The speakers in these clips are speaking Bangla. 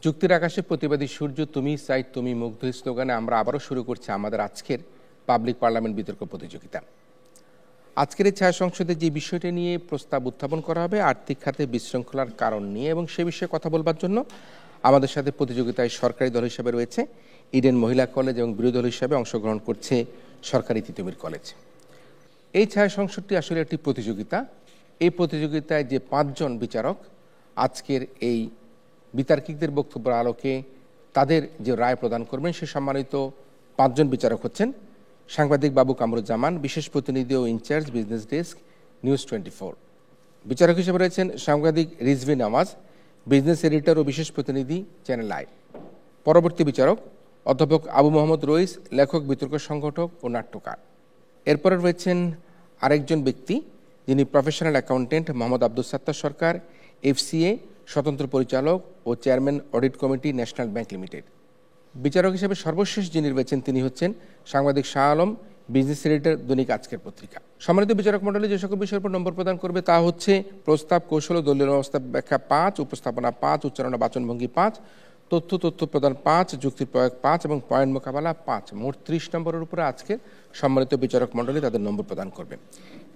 যুক্তির আকাশে প্রতিবাদী সূর্য, তুমি চাই তুমি মুগ্ধ স্লোগানে আমরা আবারও শুরু করছি আমাদের আজকের পাবলিক পার্লামেন্ট বিতর্ক প্রতিযোগিতা। আজকের এই ছায়া সংসদে যে বিষয়টি নিয়ে প্রস্তাব উত্থাপন করা হবে আর্থিক খাতে বিশৃঙ্খলার কারণ নিয়ে, এবং সে বিষয়ে কথা বলবার জন্য আমাদের সাথে প্রতিযোগিতায় সরকারি দল হিসাবে রয়েছে ইডেন মহিলা কলেজ এবং বিরোধী দল হিসাবে অংশগ্রহণ করছে সরকারি তিতুমির কলেজ। এই ছায়া সংসদটি আসলে একটি প্রতিযোগিতা। এই প্রতিযোগিতায় যে 5 জন বিচারক আজকের এই বিতার্কিকদের বক্তব্যের আলোকে তাদের যে রায় প্রদান করবেন, সে সম্মানিত 5 জন বিচারক হচ্ছেন সাংবাদিক বাবু কামরুজ্জামান, বিশেষ প্রতিনিধি ও ইনচার্জ বিজনেস ডেস্ক নিউজ 24। বিচারক হিসেবে রয়েছেন সাংবাদিক রিজভি নওয়াজ, বিজনেস এডিটর ও বিশেষ প্রতিনিধি চ্যানেল আই। পরবর্তী বিচারক অধ্যাপক আবু মোহাম্মদ রইস, লেখক, বিতর্ক সংগঠক ও নাট্যকার। এরপরে রয়েছেন আরেকজন ব্যক্তি যিনি professional accountant Mohammad Abdul Sattar Sarkar, FCA স্বতন্ত্র পরিচালক ও chairman audit committee, National Bank Limited. বিচারক হিসেবে সর্বশেষ যিনি রয়েছেন তিনি হচ্ছেন সাংবাদিক শাহ আলম, বিজনেস এডিটর, দৈনিক আজকের পত্রিকা। সম্মানিত বিচারক মণ্ডলী যে সকল বিষয়ের উপর নম্বর প্রদান করবে তা হচ্ছে প্রস্তাব, কৌশল ও দলীয় ব্যবস্থা ব্যাখ্যা 5, উপস্থাপনা 5, উচ্চারণ ও বাচনভঙ্গি 5, তথ্য প্রদান 5, যুক্তির প্রয়োগ 5 এবং পয়েন্ট মোকাবেলা 5। মোট 30 নম্বরের উপরে আজকে সম্মানিত বিচারক মণ্ডলী তাদের নম্বর প্রদান করবে।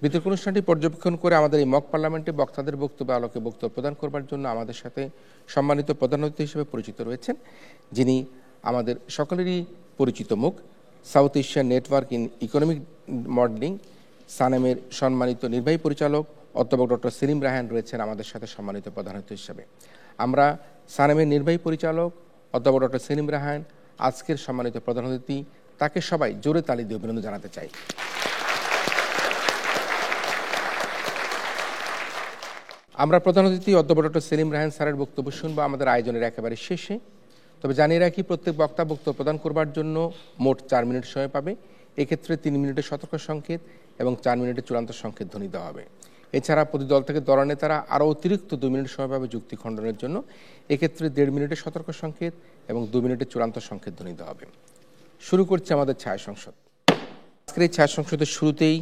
বিতর্ক অনুষ্ঠানটি পর্যবেক্ষণ করে আমাদের এই মক পার্লামেন্টে বক্তাদের বক্তব্য আলোকে বক্তব্য প্রদান করবার জন্য আমাদের সাথে সম্মানিত প্রধান অতিথি হিসেবে পরিচিত রয়েছেন যিনি আমাদের সকলেরই পরিচিত মুখ, south Asian network in economic modelling সানেমের সম্মানিত নির্বাহী পরিচালক অধ্যাপক ডক্টর সেলিম রায়হান রয়েছেন আমাদের সাথে সম্মানিত প্রধান অতিথি হিসেবে। আমরা সানেমের নির্বাহী পরিচালক অধ্যাপক ডক্টর সেলিম রায়হান, আজকের সম্মানিত প্রধান অতিথি, তাকে সবাই জোরে তালি দিয়ে অভিনন্দন জানাতে চাই। আমরা প্রধান অতিথি অধ্যাপক ডক্টর সেলিম রায়হান স্যারের বক্তব্য শুনবো আমাদের আয়োজনের একেবারে শেষে। তবে জানিয়ে রাখি, প্রত্যেক বক্তা বক্তব্য প্রদান করবার জন্য মোট 4 মিনিট সময় পাবে। এক্ষেত্রে 3 মিনিটের সতর্ক সংকেত এবং 4 মিনিটের চূড়ান্ত সংকেত ধ্বনি দেওয়া হবে। এছাড়া প্রতি দল থেকে দলনেতারা আরও অতিরিক্ত 2 মিনিট সময় পাবে যুক্তি খণ্ডনের জন্য। এক্ষেত্রে 1.5 মিনিটের সতর্ক সংকেত এবং 2 মিনিটের চূড়ান্ত সংকেত ধ্বনি দেওয়া হবে। শুরু করছে আমাদের ছায়া সংসদ। আজকের এই ছায়া সংসদের শুরুতেই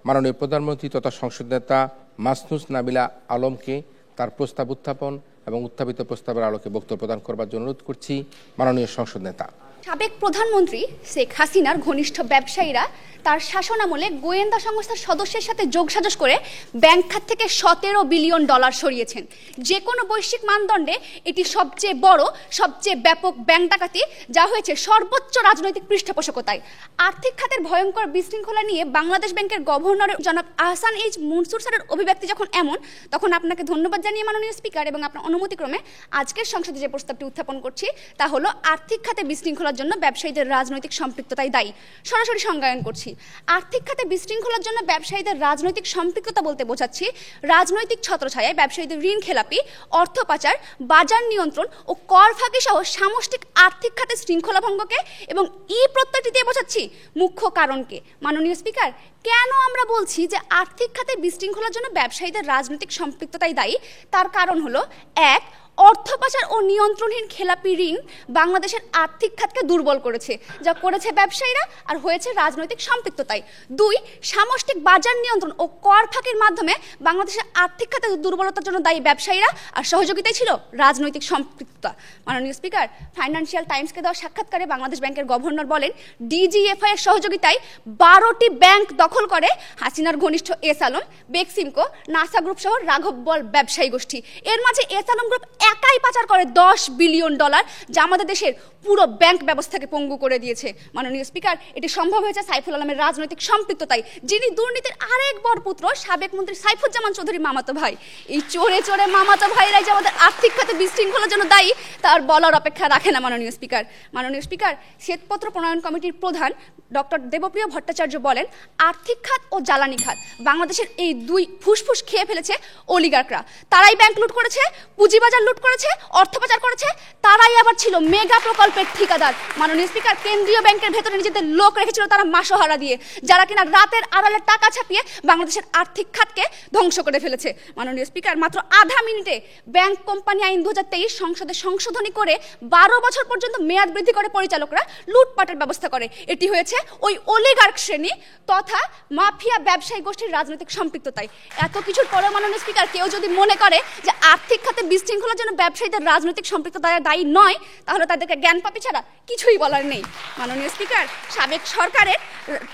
মাননীয় প্রধানমন্ত্রী তথা সংসদ নেতা মাসনুস নাবিলা আলমকে তার প্রস্তাব উত্থাপন এবং উত্থাপিত প্রস্তাবের আলোকে বক্তব্য প্রদান করবার জন্য অনুরোধ করছি মাননীয় সংসদ নেতা। সাবেক প্রধানমন্ত্রী শেখ হাসিনার ঘনিষ্ঠ ব্যবসায়ীরা তার শাসনামলে গোয়েন্দা সংস্থার সদস্যের সাথে যোগসাজশ করে ব্যাংক খাত থেকে $17 বিলিয়ন সরিয়েছেন। যে কোনো বৈশ্বিক মানদণ্ডে এটি সবচেয়ে বড়, সবচেয়ে ব্যাপক ব্যাংক ডাকাতি যা হয়েছে সর্বোচ্চ রাজনৈতিক পৃষ্ঠপোষকতায়। আর্থিক খাতের ভয়ঙ্কর বিশৃঙ্খলা নিয়ে বাংলাদেশ ব্যাংকের গভর্নর জনাব আহসান এইচ মনসুর স্যারের অভিব্যক্তি যখন এমন, তখন আপনাকে ধন্যবাদ জানিয়ে মাননীয় স্পিকার এবং আপনার অনুমতিক্রমে আজকের সংসদে যে প্রস্তাবটি উত্থাপন করছি তা হলো আর্থিক খাতে বিশৃঙ্খলার জন্য ব্যবসায়ীদের রাজনৈতিক সম্পৃক্ততাই দায়ী। সরাসরি সংজ্ঞায়ন করছি, আর্থিক খাতে বিশৃঙ্খলার জন্য ব্যবসায়ীদের রাজনৈতিক সম্পৃক্ততা বলতে বোঝাচ্ছি রাজনৈতিক ছত্রছায়ায় ব্যবসায়ীদের ঋণ খেলাপি, অর্থ পাচার, বাজার নিয়ন্ত্রণ ও কর ফাঁকি সহ সামষ্টিক আর্থিক খাতে শৃঙ্খলা ভঙ্গকে, এবং প্রত্যয়টি দিয়ে বোঝাচ্ছি মুখ্য কারণকে। মাননীয় স্পিকার, কেন আমরা বলছি যে আর্থিক খাতে বিশৃঙ্খলার জন্য ব্যবসায়ীদের রাজনৈতিক সম্পৃক্ততাই দায়ী, তার কারণ হলো 1, অর্থ পাচার ও নিয়ন্ত্রণহীন খেলাপি ঋণ বাংলাদেশের আর্থিক খাতকে দুর্বল করেছে, যা করেছে ব্যবসায়ীরা আর হয়েছে রাজনৈতিক সম্পৃক্ততায়। 2, সামষ্টিক বাজার নিয়ন্ত্রণ ও কর ফাঁকির মাধ্যমে বাংলাদেশের আর্থিক খাতে দুর্বলতার জন্য দায়ী ব্যবসায়ীরা, আর সহযোগিতাই ছিল রাজনৈতিক সম্পৃক্ততা। মাননীয় স্পিকার, ফাইন্যান্সিয়াল টাইমসকে দেওয়া সাক্ষাৎকারে বাংলাদেশ ব্যাংকের গভর্নর বলেন, ডিজিএফআই এর সহযোগিতায় 12টি ব্যাংক দখল করে হাসিনার ঘনিষ্ঠ S Alam, Beximco, NASA group সহ রাঘব বল ব্যবসায়ী গোষ্ঠী। এর মাঝে এস আলম গ্রুপ একাই পাচার করে $10 বিলিয়ন, যা আমাদের দেশের পুরো ব্যাংক ব্যবস্থাকে পঙ্গু করে দিয়েছে। মাননীয় স্পিকার, এটি সম্ভব হয়েছে সাইফুল আলমের রাজনৈতিক সম্পৃক্ততায়, যিনি দুর্নীতির আরেক বড় পুত্র সাবেক মন্ত্রী সাইফুজ্জামান চৌধুরীর মামাতো ভাই। এই চোরে চোরে মামাতো ভাইরাই যে আমাদের আর্থিক খাতে বিশৃঙ্খলার জন্য দায়ী তার বলার অপেক্ষা রাখে না। মাননীয় স্পিকার, শ্বেতপত্র প্রণয়ন কমিটির প্রধান ডক্টর দেবপ্রিয় ভট্টাচার্য বলেন, আর্থিক খাত ও জ্বালানি খাত বাংলাদেশের এই 2 ফুসফুস খেয়ে ফেলেছে অলিগার্করা। তারাই ব্যাংক লুট করেছে, পুঁজিবাজার লুট করেছে, অর্থ পাচার করেছে, তারাই আবার ছিল মেগা প্রকল্পের ঠিকাদার। মাননীয় স্পিকার, কেন্দ্রীয় ব্যাংকের ভেতরে নিজেদের লোক রেখেছিল তারা মাসোহারা দিয়ে, যারা কিনা রাতের আড়ালে টাকা ছাপিয়ে বাংলাদেশের আর্থিক খাতকে ধ্বংস করে ফেলেছে। মাননীয় স্পিকার, মাত্র আধা মিনিটে ব্যাংক কোম্পানি আইন 2023 সংসদে সংশোধনী করে 12 বছর পর্যন্ত মেয়াদ বৃদ্ধি করে পরিচালকরা লুটপাটের ব্যবস্থা করে। এটি হয়েছে ওই অলিগার্ক শ্রেণী তথা মাফিয়া ব্যবসায়ী গোষ্ঠীর রাজনৈতিক সম্পৃক্ততায়। এত কিছুর পরে মাননীয় স্পিকার, কেউ যদি মনে করে যে আর্থিক খাতে বিশৃঙ্খলার জন্য জন্য ব্যবসায়ীদের রাজনৈতিক সম্পৃক্ততা দায়ী নয়, তাহলে তাদেরকে জ্ঞান পাপী ছাড়া কিছুই বলার নেই। মাননীয় স্পিকার, সাবেক সরকারের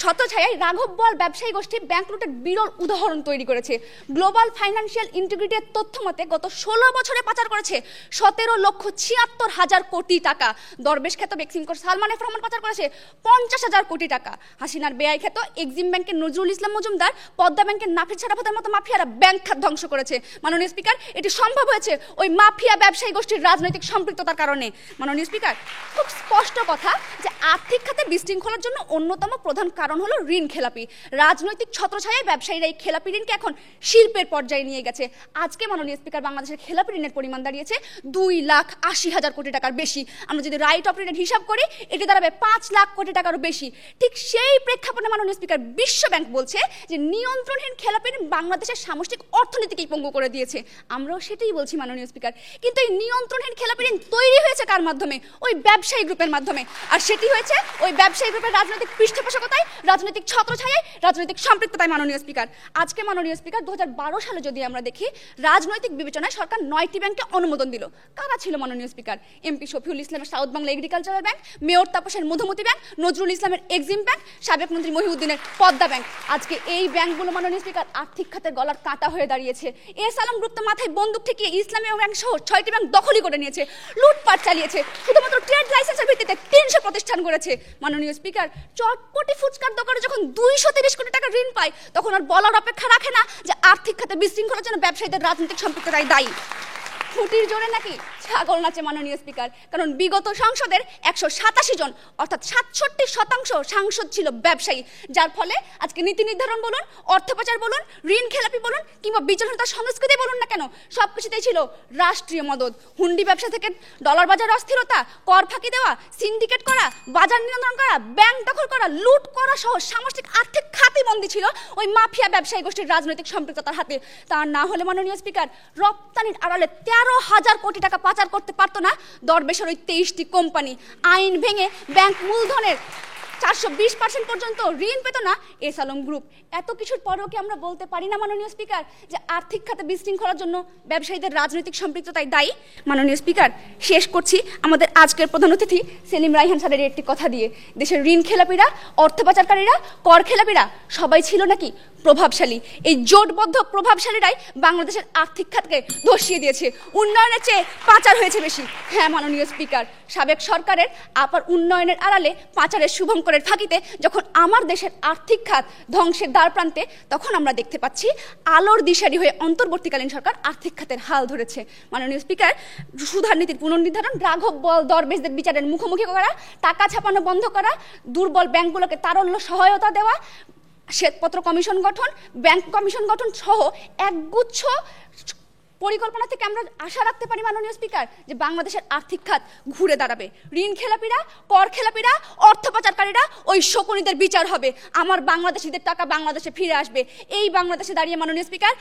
ছত্রছায়ায় রাঘব বোয়াল ব্যবসায়ী গোষ্ঠী ব্যাংক লুটের বিরল উদাহরণ তৈরি করেছে। গ্লোবাল ফাইন্যান্সিয়াল ইন্টিগ্রিটির তথ্য মতে গত 16 বছরে পাচার করেছে 17,76,000 কোটি টাকা। দরবেশ খ্যাত বেক্সিমকোর সালমান এফ রহমান পাচার করেছে 50,000 কোটি টাকা। হাসিনার বেআই খ্যাত এক্সিম ব্যাংকের নজরুল ইসলাম মজুমদার, পদ্মা ব্যাংকের নাফিদ সারাফতের মতো মাফিয়ারা ব্যাংক খাত ধ্বংস করেছে। মাননীয় স্পিকার, এটি সম্ভব হয়েছে ওই মাফিয়া ব্যবসায়ী গোষ্ঠীর রাজনৈতিক সম্পৃক্ততার কারণে। মাননীয় স্পিকার, খুব স্পষ্ট কথা যে আর্থিক খাতে বিশৃঙ্খলার জন্য অন্যতম প্রধান কারণ হলো ঋণ খেলাপি। রাজনৈতিক ছত্রছায়ায় ব্যবসায়ীরা এই খেলাপি ঋণকে এখন শিল্পের পর্যায়ে নিয়ে গেছে। আজকে মাননীয় স্পিকার, বাংলাদেশের খেলাপি ঋণের পরিমাণ দাঁড়িয়েছে 2,80,000 কোটি টাকার বেশি। আমরা যদি রাইট অফ রিটার্ন হিসাব করি, এটি দাঁড়াবে 5 লাখ কোটি টাকারও বেশি। ঠিক সেই প্রেক্ষাপটে মাননীয় স্পিকার, বিশ্ব ব্যাংক বলছে যে নিয়ন্ত্রণহীন খেলাপি ঋণ বাংলাদেশের সামষ্টিক অর্থনীতিকেই পঙ্গু করে দিয়েছে। আমরাও সেটাই বলছি মাননীয় স্পিকার, কিন্তু এই নিয়ন্ত্রণহীন খেলাপি ঋণ তৈরি হয়েছে কার মাধ্যমে? ওই ব্যবসায়ী গ্রুপের মাধ্যমে। আর সেটি হয়েছে ওই ব্যবসায়ী গ্রুপের রাজনৈতিক পৃষ্ঠপোষকতায়, রাজনৈতিক ছত্রছায়ায়, রাজনৈতিক সম্পৃক্ততায়। মাননীয় স্পিকার, আজকে মাননীয় স্পিকার, 2012 সালে যদি আমরা দেখি, রাজনৈতিক বিবেচনায় সরকার 9টি ব্যাংককে অনুমোদন দিল। কারা ছিল মাননীয় স্পিকার? এমপি শফিউল ইসলামের South Bangla Agricultural Bank, mayor তাপসের মধুমতি ব্যাংক, নজরুল ইসলামের এক্সিম ব্যাংক, সাবেক মন্ত্রী মহিউদ্দিনের পদ্মা ব্যাংক। আজকে এই ব্যাংকগুলো মাননীয় স্পিকার আর্থিক খাতে গলার কাঁটা হয়ে দাঁড়িয়েছে। এস আলম গ্রুপ তো মাথায় বন্দুক ঠেকিয়ে ইসলামী ব্যাংক সহ 6টি ব্যাংক দখলই করে নিয়েছে, লুটপাট চালিয়েছে, শুধুমাত্র ট্রেড লাইসেন্সের ভিত্তিতে 300 প্রতিষ্ঠান করেছে। মাননীয় স্পিকার, চটপটি ফুচকার দোকানে যখন 230 কোটি টাকা ঋণ পায়, তখন আর বলার অপেক্ষা রাখে না যে আর্থিক খাতে বিশৃঙ্খলার জন্য ব্যবসায়ীদের রাজনৈতিক সম্পৃক্ততায় দায়ী। খুঁটির জোরে নাকি ছাগল নাচে মাননীয় স্পিকার, কারণ বিগত সংসদের 187 জন অর্থাৎ 67% সাংসদ ছিল ব্যবসায়ী, যার ফলে আজকে নীতি নির্ধারণ বলুন, অর্থ পাচার বলুন, ঋণ খেলাপি বলুন, কিংবা বিচলনতার সংস্কৃতি বলুন না কেন, সবকিছুতেই ছিল রাষ্ট্রীয় মদদ। হুন্ডি ব্যবসা থেকে ডলার বাজার অস্থিরতা, কর ফাঁকি দেওয়া, সিন্ডিকেট করা, বাজার নিয়ন্ত্রণ করা, ব্যাংক দখল করা, লুট করা সহ সামষ্টিক আর্থিক খাতই বন্দী ছিল ওই মাফিয়া ব্যবসায়ী গোষ্ঠীর রাজনৈতিক সম্পৃক্ততার হাতে। তা না হলে মাননীয় স্পিকার, রপ্তানির আড়ালে 13,000 কোটি টাকা পাচার করতে পারতো না দরবেশের ওই 23টি কোম্পানি। আইন ভেঙে ব্যাংক মূলধনের 420% পর্যন্ত ঋণ পেত না এস আলম গ্রুপ। এত কিছুর পরেও কি আমরা বলতে পারি না মাননীয় স্পিকার যে আর্থিক খাতে বিশৃঙ্খলার জন্য ব্যবসায়ীদের রাজনৈতিক সম্পৃক্ততায় দায়ী? মাননীয় স্পিকার, শেষ করছি আমাদের আজকের প্রধান অতিথি সেলিম রায়হান স্যারের একটি কথা দিয়ে। দেশের ঋণ খেলাপিরা, অর্থ পাচারকারীরা, কর খেলাপিরা সবাই ছিল নাকি প্রভাবশালী। এই জোটবদ্ধ প্রভাবশালীরাই বাংলাদেশের আর্থিক খাতকে ধসিয়ে দিয়েছে। উন্নয়নের চেয়ে পাচার হয়েছে বেশি। হ্যাঁ মাননীয় স্পিকার, সাবেক সরকারের আপার উন্নয়নের আড়ালে পাচারের শুভঙ্করের ফাঁকিতে যখন আমার দেশের আর্থিক খাত ধ্বংসের দ্বার প্রান্তে, তখন আমরা দেখতে পাচ্ছি আলোর দিশারি হয়ে অন্তর্বর্তীকালীন সরকার আর্থিক খাতের হাল ধরেছে। মাননীয় স্পিকার, সুধার নীতির পুনর্নির্ধারণ, রাঘব বোয়াল দরবেশদের বিচারের মুখোমুখি করা, টাকা ছাপানো বন্ধ করা, দুর্বল ব্যাংকগুলোকে তারল্য সহায়তা দেওয়া, শ্বেতপত্র কমিশন গঠন, ব্যাংক কমিশন গঠন সহ একগুচ্ছ পরিকল্পনা থেকে আমরা আশা রাখতে পারি মাননীয় স্পিকার যে বাংলাদেশের আর্থিক খাত ঘুরে দাঁড়াবে। ঋণ খেলাপিরা, কর খেলাপিরা, অর্থ পাচারকারীরা, ওই শকুনিদের বিচার হবে। আমার বাংলাদেশিদের টাকা বাংলাদেশে ফিরে আসবে। এই বাংলাদেশে দাঁড়িয়ে মাননীয় স্পিকার,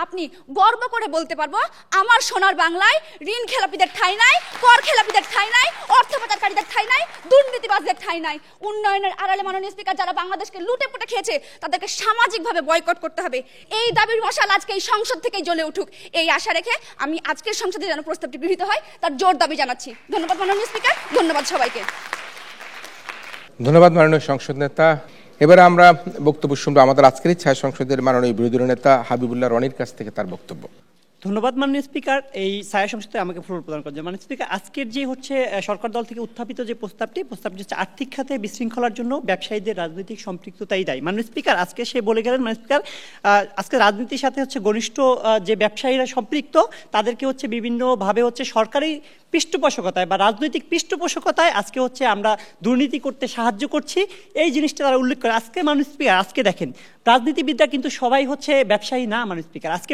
আপনি গর্ব করে বলতে পারবো, আমার সোনার বাংলায় ঋণ খেলাপিদের ঠাঁই নাই, কর খেলাপিদের ঠাঁই নাই, অর্থ পাচারকারীদের ঠাঁই নাই, দুর্নীতিবাজদের ঠাঁই নাই। উন্নয়নের আড়ালে মাননীয় স্পিকার যারা বাংলাদেশকে লুটে পুটে খেয়েছে, তাদেরকে সামাজিকভাবে বয়কট করতে হবে। এই দাবির মশাল আজকে এই সংসদ থেকেই জ্বলে উঠুক, এই আশা রেখে আমি আজকের সংসদে যেন প্রস্তাবটি গৃহীত হয় তার জোর দাবি জানাচ্ছি। ধন্যবাদ মাননীয় স্পিকার, ধন্যবাদ সবাইকে। ধন্যবাদ মাননীয় সংসদ নেতা। এবারে আমরা বক্তব্য শুনবো আমাদের আজকের ছায়া সংসদের মাননীয় বিরোধী নেতা হাবিবুল্লাহ রনির কাছ থেকে তার বক্তব্য। ধন্যবাদ মাননীয় স্পিকার, এই ছায়া সংসদে আমাকে ফ্লোর প্রদান করেছে। মাননীয় স্পিকার, আজকের যে সরকার দল থেকে উত্থাপিত যে প্রস্তাবটি হচ্ছে আর্থিক খাতে বিশৃঙ্খলার জন্য ব্যবসায়ীদের রাজনৈতিক সম্পৃক্ততাই দায়ী। মাননীয় স্পিকার, আজকে সে বলে গেলেন মাননীয় স্পিকার, আজকে রাজনীতির সাথে ঘনিষ্ঠ যে ব্যবসায়ীরা সম্পৃক্ত, তাদেরকে বিভিন্নভাবে সরকারি পৃষ্ঠপোষকতায় বা রাজনৈতিক পৃষ্ঠপোষকতায় আজকে আমরা দুর্নীতি করতে সাহায্য করছি, এই জিনিসটা তারা উল্লেখ করে। আজকে মাননীয় স্পিকার, আজকে দেখেন রাজনীতিবিদরা কিন্তু সবাই ব্যবসায়ী না মাননীয় স্পিকার। আজকে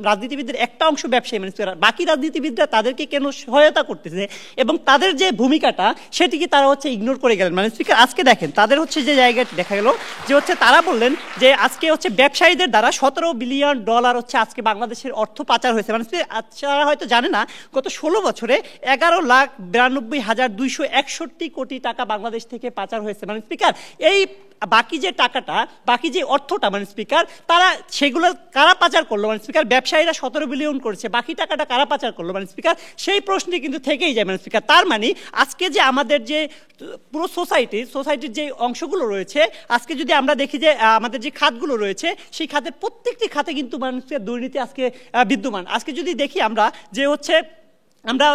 রাজনীতিবিদদের একটা অংশ ব্যবসায়ী মাননীয় স্পিকার, বাকি রাজনীতিবিদরা তাদেরকে কেন সহায়তা করতেছে এবং তাদের যে ভূমিকাটা সেটিকে তারা ইগনোর করে গেলেন মাননীয় স্পিকার। আজকে দেখেন তাদের যে জায়গাটি দেখা গেল যে তারা বললেন যে আজকে ব্যবসায়ীদের দ্বারা $17 বিলিয়ন আজকে বাংলাদেশের অর্থ পাচার হয়েছে। মানে তারা হয়তো জানে না গত 16 বছরে 11,92,261 কোটি টাকা বাংলাদেশ থেকে পাচার হয়েছে। মানে স্পিকার, এই বাকি যে টাকাটা, বাকি যে অর্থটা মানে স্পিকার, তারা সেগুলো কারা পাচার করলো মানে স্পিকার? ব্যবসায়ীরা 17 বিলিয়ন করেছে, বাকি টাকাটা কারা পাচার করলো মানে স্পিকার? সেই প্রশ্নটি কিন্তু থেকেই যায় মানে স্পিকার। তার মানে আজকে যে আমাদের যে পুরো সোসাইটির যে অংশগুলো রয়েছে, আজকে যদি আমরা দেখি যে আমাদের যে খাতগুলো রয়েছে, সেই খাতের প্রত্যেকটি খাতে কিন্তু মানুষের দুর্নীতি আজকে বিদ্যমান। আজকে যদি দেখি আমরা যে হচ্ছে আমরা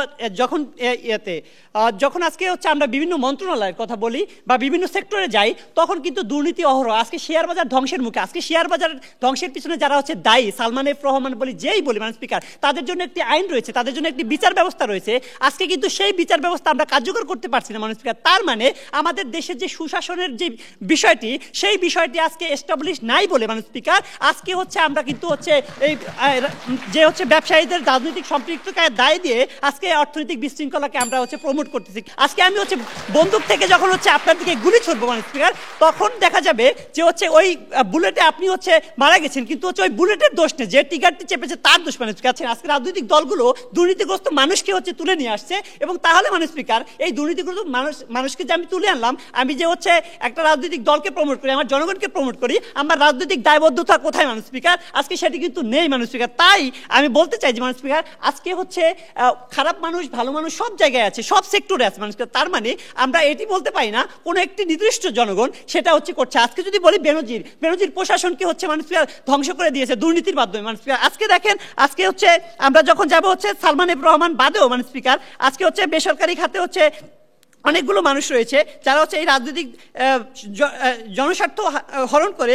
যখন আজকে হচ্ছে আমরা বিভিন্ন মন্ত্রণালয়ের কথা বলি বা বিভিন্ন সেক্টরে যাই, তখন কিন্তু দুর্নীতি অহরহ। আজকে শেয়ার বাজার ধ্বংসের মুখে, আজকে শেয়ার বাজার ধ্বংসের পিছনে যারা হচ্ছে দায়ী, সালমান এফ রহমান বলি, যেই বলি মানে স্পিকার, তাদের জন্য একটি আইন রয়েছে, তাদের জন্য একটি বিচার ব্যবস্থা রয়েছে। আজকে কিন্তু সেই বিচার ব্যবস্থা আমরা কার্যকর করতে পারছি না মানে স্পিকার। তার মানে আমাদের দেশের যে সুশাসনের যে বিষয়টি, সেই বিষয়টি আজকে এস্টাবলিশ নাই বলে মানে স্পিকার, আজকে হচ্ছে আমরা কিন্তু হচ্ছে এই যে হচ্ছে ব্যবসায়ীদের রাজনৈতিক সম্পৃক্ততার দায় দিয়ে আজকে অর্থনৈতিক বিশৃঙ্খলাকে আমরা হচ্ছে প্রমোট করতেছি। আজকে আমি হচ্ছে বন্দুক থেকে যখন হচ্ছে আপনার দিকে গুলি ছুড়বো মানে স্পিকার, তখন দেখা যাবে যে হচ্ছে ওই বুলেটে আপনি হচ্ছে মারা গেছেন, কিন্তু হচ্ছে ওই বুলেটের দোষ নেই, যে টিকারটি চেপেছে তার দোষ মানে স্পিকার। আজকে রাজনৈতিক দলগুলো দুর্নীতিগ্রস্ত মানুষকে হচ্ছে তুলে নিয়ে আসছে, এবং তাহলে মানে স্পিকার এই দুর্নীতিগ্রস্ত মানুষকে যে আমি তুলে আনলাম, আমি যে হচ্ছে একটা রাজনৈতিক দলকে প্রমোট করি, আমার জনগণকে প্রমোট করি, আমার রাজনৈতিক দায়বদ্ধতা কোথায় মানে স্পিকার? আজকে সেটি কিন্তু নেই মানে স্পিকার। তাই আমি বলতে চাই যে মানে স্পিকার, আজকে হচ্ছে খারাপ মানুষ ভালো মানুষ সব জায়গায় আছে, সব সেক্টরে আছে মানুষ। তার মানে আমরা এটি বলতে পারি না কোনো একটি নির্দিষ্ট জনগণ সেটা হচ্ছে করছে। আজকে যদি বলি বেনজির প্রশাসনকে হচ্ছে মানুষ ধ্বংস করে দিয়েছে দুর্নীতির মাধ্যমে মানুষ। আজকে দেখেন, আজকে হচ্ছে আমরা যখন যাব হচ্ছে সালমান এফ রহমান বাদেও মানে স্পিকার, আজকে হচ্ছে বেসরকারি খাতে হচ্ছে অনেকগুলো মানুষ রয়েছে যারা হচ্ছে এই রাজনৈতিক জনস্বার্থ হরণ করে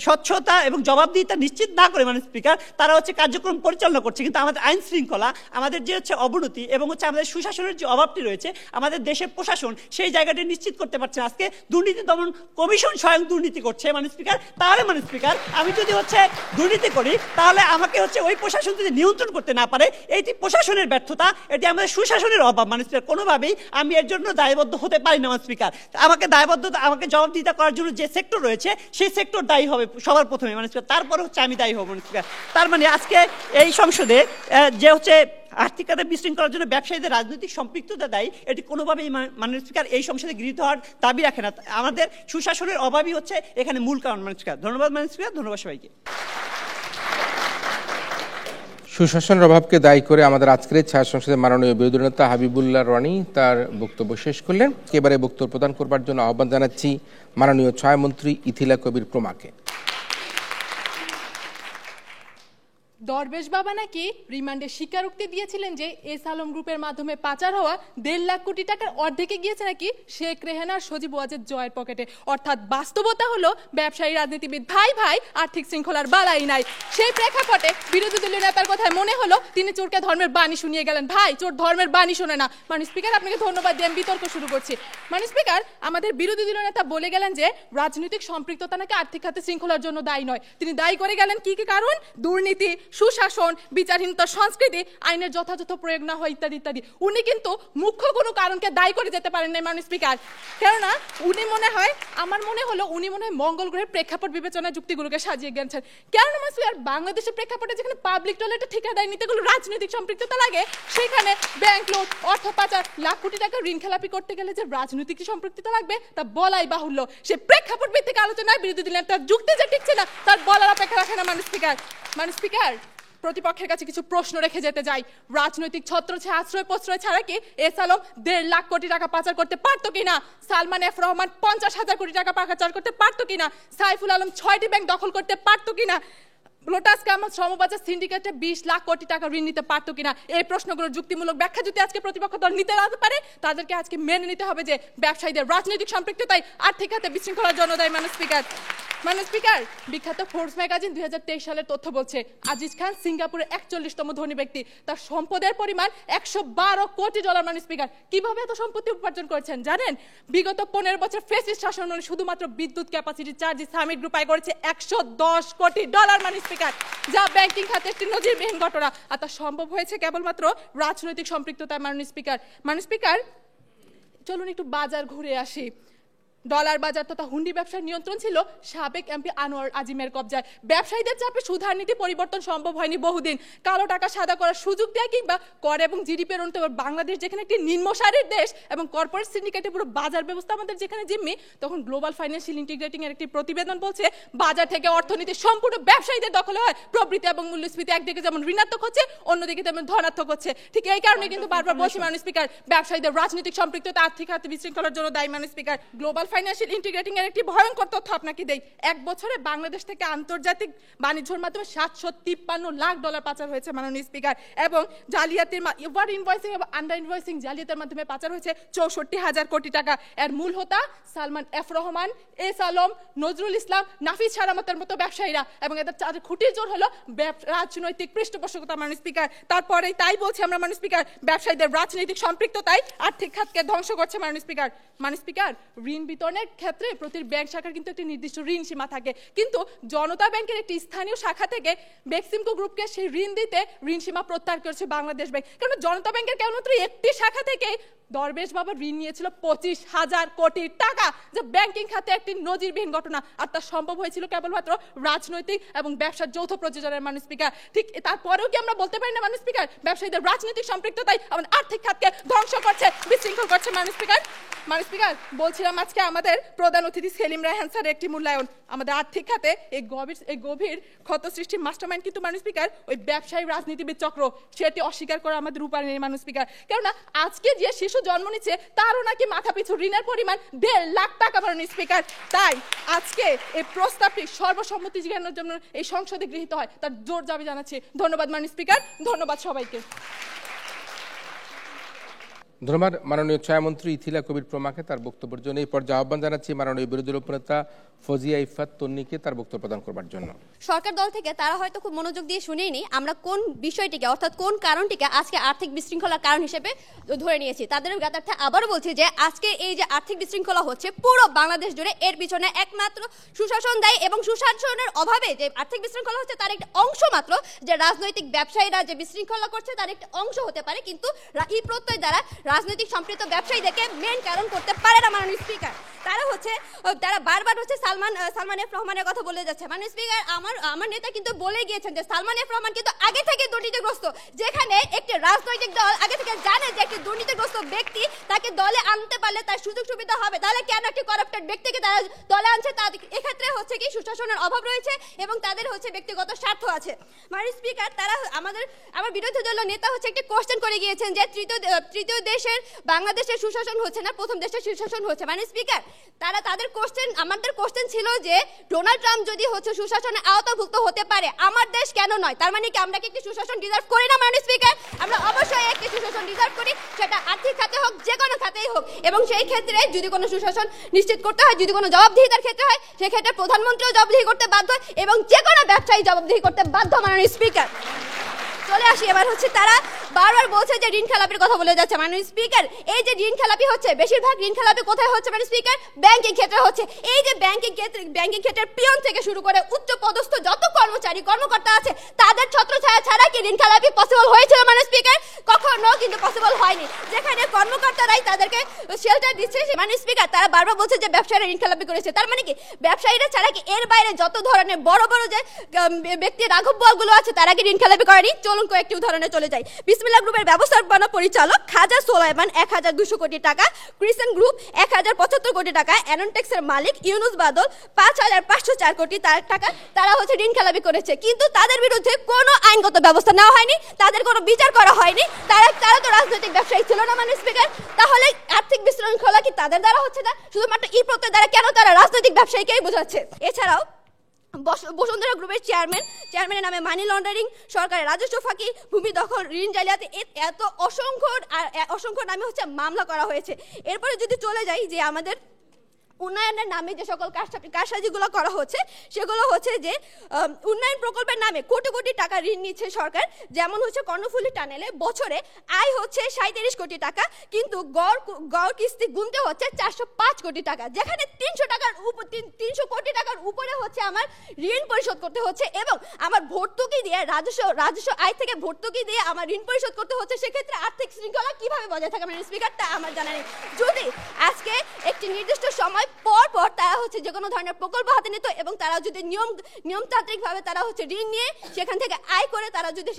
স্বচ্ছতা এবং জবাবদিহিতা নিশ্চিত না করে মানে স্পিকার, তারা হচ্ছে কার্যক্রম পরিচালনা করছে। কিন্তু আমাদের আইন শৃঙ্খলা, আমাদের যে হচ্ছে অবনতি এবং হচ্ছে আমাদের সুশাসনের যে অভাবটি রয়েছে, আমাদের দেশের প্রশাসন সেই জায়গাটি নিশ্চিত করতে পারছে না। আজকে দুর্নীতি দমন কমিশন স্বয়ং দুর্নীতি করছে মানে স্পিকার। তাহলে মানে স্পিকার, আমি যদি হচ্ছে দুর্নীতি করি, তাহলে আমাকে হচ্ছে ওই প্রশাসন যদি নিয়ন্ত্রণ করতে না পারে, এটি প্রশাসনের ব্যর্থতা, এটি আমাদের সুশাসনের অভাব মানে স্পিকার। কোনোভাবেই আমি এর জন্য দায়বদ্ধ হতে পারি না মানে স্পিকার। আমাকে জবাবদিহিতা করার জন্য যে সেক্টর রয়েছে, সেই সেক্টর দায়ী হবে সবার প্রথমে মানে স্পিকার, তারপরে হচ্ছে আমি দায়ী হব মানে স্পিকার। তার মানে আজকে এই সংসদে যে হচ্ছে আর্থিক খাতে বিশৃঙ্খলার জন্য ব্যবসায়ীদের রাজনৈতিক সম্পৃক্ততা দায়ী, এটি কোনোভাবেই মাননীয় স্পিকার এই সংসদে গৃহীত হওয়ার দাবি রাখে না। আমাদের সুশাসনের অভাবই হচ্ছে এখানে মূল কারণ মানে স্পিকার। ধন্যবাদ মাননীয় স্পিকার, ধন্যবাদ সবাইকে। সুশাসনের অভাবকে দায়ী করে আমাদের আজকের ছায়া সংসদের মাননীয় বিরোধী নেতা হাবিবুল্লাহ রনি তার বক্তব্য শেষ করলেন। এবারে বক্তব্য প্রদান করবার জন্য আহ্বান জানাচ্ছি মাননীয় ছায়ামন্ত্রী ইথিলা কবির প্রমাকে। দরবেশ বাবা নাকি রিমান্ডে স্বীকারোক্তি দিয়েছিলেন যে এস আলম গ্রুপের মাধ্যমে পাচার হওয়া 1.5 লাখ কোটি টাকার অর্ধেকে গিয়েছে নাকি শেখ রেহানার সজীব ওয়াজেদ জয়ের পকেটে। অর্থাৎ বাস্তবতা হলো ব্যবসায়ী রাজনীতিবিদ ভাই আর্থিক শৃঙ্খলার বালাই নাই। সেই প্রেক্ষাপটে বিরোধী দলীয় নেতার কথায় মনে হলো তিনি চোরকে ধর্মের বাণী শুনিয়ে গেলেন। ভাই, চোর ধর্মের বাণী শোনে না। মাননীয় স্পিকার, আপনাকে ধন্যবাদ দিয়ে আমি বিতর্ক শুরু করছি। মাননীয় স্পিকার, আমাদের বিরোধী দলীয় নেতা বলে গেলেন যে রাজনৈতিক সম্পৃক্ততা নাকি আর্থিক খাতে শৃঙ্খলার জন্য দায়ী নয়। তিনি দায়ী করে গেলেন কি কি কারণ? দুর্নীতি, সুশাসন, বিচারহীনতা সংস্কৃতি, আইনের যথাযথ প্রয়োগ না হয় ইত্যাদি ইত্যাদি। উনি কিন্তু মুখ্য কোনো কারণকে দায়ী করে যেতে পারেন না মাননীয় স্পিকার। কেননা উনি আমার মনে হলো উনি মঙ্গল গ্রহের প্রেক্ষাপট বিবেচনায় যুক্তিগুলোকে সাজিয়ে গেছেন। কেননা মাননীয় স্পিকার, বাংলাদেশের প্রেক্ষাপটে যেখানে পাবলিক টয়লেটে ঠিকাদারি নীতিগুলো রাজনৈতিক সম্পৃক্ততা লাগে, সেখানে ব্যাংক লুট, অর্থ পাচার, লাখ কোটি টাকা ঋণ খেলাপি করতে গেলে যে রাজনৈতিক সম্পৃক্ততা লাগবে তা বলাই বাহুল্য। সে প্রেক্ষাপট ভিত্তিক আলোচনায় বিরোধী দলের তার যুক্তি যে টিকছে না তার বলার অপেক্ষা রাখে না মাননীয় স্পিকার। মাননীয় স্পিকার, প্রতিপক্ষের কাছে কিছু প্রশ্ন রেখে যেতে যাই। রাজনৈতিক ছত্রছায়া আশ্রয় প্রশ্রয় ছাড়া কি এস আলম 1.5 লাখ কোটি টাকা পাচার করতে পারতো কিনা? সালমান এফ রহমান 50,000 কোটি টাকা পাচার করতে পারতো কিনা? সাইফুল আলম 6টি ব্যাংক দখল করতে পারতো কিনা? লোটাস কামাল শ্রমবাজার সিন্ডিকেটে 20 লাখ কোটি টাকা ঋণ নিতে পারতো কিনা? এই প্রশ্নগুলোর যুক্তিমূলক ব্যাখ্যা যদি আজকে প্রতিপক্ষ দল নিতে না পারে, তাদেরকে আজকে মেনে নিতে হবে যে ব্যবসায়ীদের রাজনৈতিক সম্পৃক্ততাই আর্থিক খাতে বিশৃঙ্খলার জন্য দায়ী মাননীয় স্পিকার। মাননীয় স্পিকার, বিখ্যাত ফোর্বস ম্যাগাজিন 2023 সালের তথ্য বলছে আজিজ খান সিঙ্গাপুরের 41তম ধনী ব্যক্তি। তার সম্পদের পরিমাণ $112 কোটি। মাননীয় স্পিকার, কিভাবে এত সম্পত্তি উপার্জন করেছেন জানেন? বিগত 15 বছর ফেসিস্ট শাসন শুধুমাত্র বিদ্যুৎ ক্যাপাসিটি চার্জ সামিট গ্রুপ আয় করেছে $110 কোটি। মাননীয় স্পিকার, যা ব্যাংকিং খাতে একটি নজিরবিহীন ঘটনা, আর তা সম্ভব হয়েছে কেবলমাত্র রাজনৈতিক সম্পৃক্ততায়। মাননীয় স্পিকার, চলুন একটু বাজার ঘুরে আসি। ডলার বাজার তথা হুন্ডি ব্যবসার নিয়ন্ত্রণ ছিল সাবেক এমপি আনোয়ার আজিমের কবজায়। ব্যবসায়ীদের চাপে সুধার নীতি পরিবর্তন সম্ভব হয়নি বহুদিন। কালো টাকা সাদা করার সুযোগ দেয় কিংবা কর এবং জিডিপি এর অনুপাতে বাংলাদেশ যেখানে একটি নিম্নসারের দেশ এবং কর্পোরেট সিন্ডিকেটের পুরো বাজার ব্যবস্থা আমাদের যেখানে জিম্মি, তখন গ্লোবাল ফাইন্যান্সিয়াল ইন্টিগ্রেটিং এর একটি প্রতিবেদন বলছে বাজার থেকে অর্থনীতি সম্পূর্ণ ব্যবসায়ীদের দখলে হয়। প্রবৃদ্ধি এবং মূল্যস্ফীতি একদিকে যেমন ঋণাত্মক হচ্ছে, অন্যদিকে তেমন ধনাত্মক হচ্ছে। ঠিক এই কারণে কিন্তু বারবার বলছি মাননীয় স্পিকার, ব্যবসায়ীদের রাজনৈতিক সম্পৃক্ততা আর্থিক খাতে বিশৃঙ্খলার জন্য দায়ী। মাননীয় স্পিকার, গ্লোবাল ফাইন্যান্সিয়াল ইন্টিগ্রেটিং এর একটি ভয়ঙ্কর তথ্য আপনাকে দেই। এক বছরে বাংলাদেশ থেকে আন্তর্জাতিক বাণিজ্যের মাধ্যমে $753 লাখ পাচার হয়েছে মাননীয় স্পিকার, এবং জালিয়াতির ওভার ইনভয়েসিং এবং আন্ডার ইনভয়েসিং জালিয়াতের মাধ্যমে পাচার হয়েছে 64,000 কোটি টাকা। এর মূল হোতা সালমান এফ রহমান, এস আলম, নজরুল ইসলাম, নাফিস সারামতের মতো ব্যবসায়ীরা, এবং এদের চাঁদের খুঁটির জোর হলো রাজনৈতিক পৃষ্ঠপোষকতা। মাননীয় স্পিকার, তারপরেই তাই বলছি আমরা মাননীয় স্পিকার, ব্যবসায়ীদের রাজনৈতিক সম্পৃক্ততাই আর্থিক খাতকে ধ্বংস করছে। মাননীয় স্পিকার, ঋণ বিতরণের ক্ষেত্রে প্রতি ব্যাংক শাখার কিন্তু একটি নির্দিষ্ট ঋণ সীমা থাকে, কিন্তু জনতা ব্যাংকের একটি স্থানীয় শাখা থেকে বেক্সিমকো গ্রুপকে সেই ঋণ দিতে ঋণ সীমা প্রত্যাহার করেছে বাংলাদেশ ব্যাংক। কারণ জনতা ব্যাংকের কেবলমাত্র একটি শাখা থেকে দরবেশ বাবা ঋণ নিয়েছিল 25,000 কোটি টাকা, যা ব্যাংকিং খাতে একটি নজিরবিহীন ঘটনা। আর তা সম্ভব হয়েছিল কেবলমাত্র রাজনৈতিক এবং ব্যবসার যৌথ প্রযোজনের। মাননীয় স্পিকার, ঠিক তারপরেও কি আমরা বলতে পারি না মাননীয় স্পিকার, ব্যবসায়ীদের রাজনৈতিক সম্পৃক্ততাই আমাদের আর্থিক খাতকে ধ্বংস করছে, বিশৃঙ্খল করছে। মাননীয় স্পিকার, বলছিলাম আজকে আমাদের প্রধান অতিথি সেলিম রায়হান স্যারের একটি মূল্যায়ন। আমাদের আর্থিক খাতে এই গভীর ক্ষত সৃষ্টির মাস্টারমাইন্ড কিন্তু মাননীয় স্পিকার ওই ব্যবসায়ী রাজনীতিবিদ চক্র, সেটি অস্বীকার করা আমাদের উপায় নেই মাননীয় স্পিকার। কেননা আজকে যে শিশু জন্ম নিচ্ছে তারও নাকি মাথা পিছু ঋণের পরিমাণ 1.5 লাখ টাকা মাননীয় স্পিকার। তাই আজকে এই প্রস্তাবটি সর্বসম্মতি জানানোর জন্য এই সংসদে গৃহীত হয়, তার জোর দাবি জানাচ্ছি। ধন্যবাদ মাননীয় স্পিকার, ধন্যবাদ সবাইকে। ধন্যবাদ মাননীয় ছায়ামন্ত্রী ইথিলা কবির প্রমাকে তার বক্তব্যের জন্য। এই পর্যায়ে আহ্বান জানাচ্ছি মাননীয় বিরোধী দলীয় উপনেতা ফজিয়া ইফাত তন্নিকে তার বক্তব্য প্রদান করবার জন্য। সরকার দল থেকে তারা হয়তো খুব মনোযোগ দিয়ে শুনেইনি আমরা কোন বিষয়টিকে অর্থাৎ কোন কারণটিকে আজকে আর্থিক বিশৃঙ্খলার কারণ হিসেবে ধরে নিয়েছি। তাদের জ্ঞাতার্থে আবারও বলছি যে আজকে এই যে আর্থিক বিশৃঙ্খলা হচ্ছে পুরো বাংলাদেশ জুড়ে, এর পিছনে একমাত্র সুশাসন দায়ী, এবং সুশাসনের অভাবে যে আর্থিক বিশৃঙ্খলা হচ্ছে তার একটা অংশ মাত্র, যে রাজনৈতিক ব্যবসায়ীরা যে বিশৃঙ্খলা করছে তার একটা অংশ হতে পারে, কিন্তু এই প্রত্যয় দ্বারা রাজনৈতিক সম্পৃক্ত ব্যবসায়ীদেরকে মেন কারণ করতে পারে না মাননীয় স্পিকার। তারা বারবার সালমান এফ রহমানের কথা বলে যাচ্ছে। মাননীয় স্পিকার, আমার নেতা কিন্তু বলে গিয়েছেন যে সালমান এফ রহমান কিন্তু আগে থেকে দুর্নীতিগ্রস্ত। যেখানে একটি রাজনৈতিক দল আগে থেকে জানে যে একটি দুর্নীতিগ্রস্ত ব্যক্তি তাকে দলে আনতে পারলে তার সুযোগ সুবিধা হবে, তাহলে কেন একটি করাপ্টেড ব্যক্তিকে তারা দলে আনছে? এক্ষেত্রে হচ্ছে কি সুশাসনের অভাব রয়েছে এবং তাদের হচ্ছে ব্যক্তিগত স্বার্থ আছে। মাননীয় স্পিকার, তারা আমার বিরোধী দলীয় নেতা হচ্ছে একটি কোশ্চেন করে গিয়েছেন যে তৃতীয় দেশের বাংলাদেশের সুশাসন হচ্ছে না, প্রথম দেশের সুশাসন হচ্ছে। মাননীয় স্পিকার, আমাদের কোশ্চেন ছিল যে ডোনাল্ড ট্রাম্প যদি হচ্ছে সুশাসনের আওতাভুক্ত হতে পারে, আমার দেশ কেন নয়? তার মানে কি আমরা কি একটি সুশাসন ডিজার্ভ করি না মাননীয় স্পিকার? আমরা অবশ্যই একটি সুশাসন ডিজার্ভ করি, সেটা আর্থিক খাতে হোক, যে কোনো খাতেই হোক। এবং সেই ক্ষেত্রে যদি কোনো সুশাসন নিশ্চিত করতে হয়, যদি কোনো জবাবদিহিতার ক্ষেত্রে হয়, সেক্ষেত্রে প্রধানমন্ত্রীও জবাবদিহি করতে বাধ্য এবং যে কোনো ব্যবসায়ী জবাবদিহি করতে বাধ্য মাননীয় স্পিকার। চলে আসি এবার হচ্ছে তারা বারবার বলছে যে ঋণ খেলাপির কথা বলে যাচ্ছে। মাননীয় স্পিকার, এই যে ঋণ খেলাপি হচ্ছে, বেশিরভাগ ঋণ খেলাপি কোথায় হচ্ছে মাননীয় স্পিকার? ব্যাংকিং ক্ষেত্রে হচ্ছে। এই যে ব্যাংকিং ক্ষেত্রের পিয়ন থেকে শুরু করে উচ্চ পদস্থ যত কর্মকর্তা আছে তাদের ছত্রছায়া ছাড়া কি ঋণ খেলাপি পসিবল হয়েছিল মাননীয় স্পিকার? কখনো কিন্তু পসিবল হয়নি। যেখানে কর্মকর্তারাই তাদেরকে শেল্টার দিচ্ছে, মাননীয় স্পিকার, তারা বারবার বলছে যে ব্যবসায়ীরা ঋণ খেলাপি করেছে। তার মানে কি ব্যবসায়ীরা ছাড়া কি এর বাইরে যত ধরনের বড় বড় যে ব্যক্তি রাঘব বোয়ালগুলো আছে তারা কি ঋণ খেলাপি করেনি? চলুন কয়েকটি উদাহরণে চলে যাই। বিসমিল্লাহ গ্রুপের ব্যবস্থাপনা পরিচালক খাজা সোলাইমান 1,200 কোটি টাকা, ক্রিসেন্ট গ্রুপ 1,075 কোটি টাকা, অ্যানন্টেক্সের মালিক ইউনুস বাদল 5,504 কোটি টাকা তারা হচ্ছে ঋণ খেলাপি করেছে। কিন্তু তাদের বিরুদ্ধে কোনো আইনগত ব্যবস্থা নেওয়া হয়নি, তাদের কোনো বিচার করা হয়নি। তারা তো রাজনৈতিক ব্যবসায়ী ছিল না মাননীয় স্পিকার। তাহলে আর্থিক বিশৃঙ্খলা কি তাদের দ্বারা হচ্ছে না, শুধুমাত্র এই প্রত্যয় দ্বারা কেন তারা রাজনৈতিক ব্যবসায়ীকেই বোঝাচ্ছে? এছাড়াও বসুন্ধরা গ্রুপের চেয়ারম্যানের নামে মানি লন্ডারিং, সরকারের রাজস্ব ফাঁকি, ভূমি দখল, ঋণ জালিয়াতি, এত অসংখ্য নামে হচ্ছে মামলা করা হয়েছে। এরপরে যদি চলে যাই যে আমাদের উন্নয়নের নামে যে সকল কারসাজিগুলো করা হচ্ছে, সেগুলো হচ্ছে যে উন্নয়ন প্রকল্পের নামে কোটি কোটি টাকা ঋণ নিচ্ছে সরকার। যেমন হচ্ছে কর্ণফুলী টানেলে বছরে আয় হচ্ছে 37 কোটি টাকা, কিন্তু গড় কিস্তি গুনতে হচ্ছে 405 কোটি টাকা, যেখানে 300 কোটি টাকার উপরে হচ্ছে আমার ঋণ পরিশোধ করতে হচ্ছে এবং আমার ভর্তুকি দিয়ে গিয়ে রাজস্ব আয় থেকে ভর্তুকি দিয়ে আমার ঋণ পরিশোধ করতে হচ্ছে, সেক্ষেত্রে আর্থিক শৃঙ্খলা কিভাবে বজায় থাকে ম্যাডাম স্পিকার, তা আমার জানা নেই। যদি আজকে একটি নির্দিষ্ট সময় পর পর তারা হচ্ছে যে কোনো ধরনের প্রকল্প হাতে নিত এবং তারা যদি নিয়মতান্ত্রিকভাবে তারা হচ্ছে ঋণ নিয়ে সেখান থেকে আয় করে তারা যদি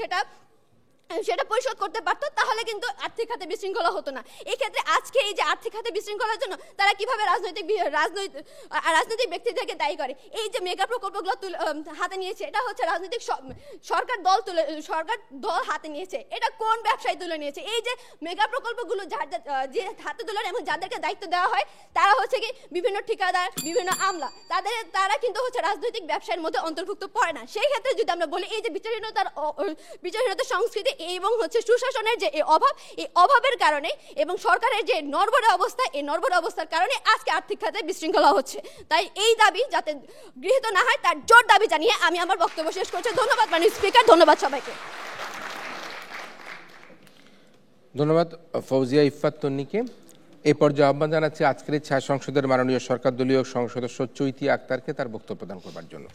সেটা পরিশোধ করতে পারতো, তাহলে কিন্তু আর্থিক খাতে বিশৃঙ্খলা হতো না। এই ক্ষেত্রে আজকে এই যে আর্থিক খাতে বিশৃঙ্খলার জন্য তারা কিভাবে রাজনৈতিক ব্যক্তিদেরকে দায়ী করে। এই যে মেগা প্রকল্পগুলো হাতে নিয়েছে, এটা হচ্ছে রাজনৈতিক সরকার দল হাতে নিয়েছে। এটা কোন ব্যবসায়ী তুলে নিয়েছে? এই যে মেগা প্রকল্পগুলো যে হাতে তুলে এবং যাদেরকে দায়িত্ব দেওয়া হয় তারা হচ্ছে কি বিভিন্ন ঠিকাদার, বিভিন্ন আমলা, তারা কিন্তু হচ্ছে রাজনৈতিক ব্যবসায়ের মধ্যে অন্তর্ভুক্ত পড়ে না। সেই ক্ষেত্রে যদি আমরা বলি এই যে বিচারহীনতার সংস্কৃতি এবং হচ্ছে সুশাসনের যে এই অভাবের কারণে এবং সরকারের যে নড়বড়ে অবস্থা, এই নড়বড়ে অবস্থার কারণে আজকে আর্থিক খাতে বিশৃঙ্খলা হচ্ছে। তাই এই দাবি যাতে গৃহীত না হয় তার জোর দাবি জানিয়ে আমি আমার বক্তব্য শেষ করছি। ধন্যবাদ মাননীয় স্পিকার, ধন্যবাদ সবাইকে। ধন্যবাদ ফৌজিয়া ইফফাত তন্নিকে। এই পর্যায়ে আহ্বান জানাচ্ছি আজকের ছায়া সংসদের মাননীয় সরকার দলীয় সংসদ সদস্য চৈতি আক্তারকে তার বক্তব্য প্রদান করবার জন্য।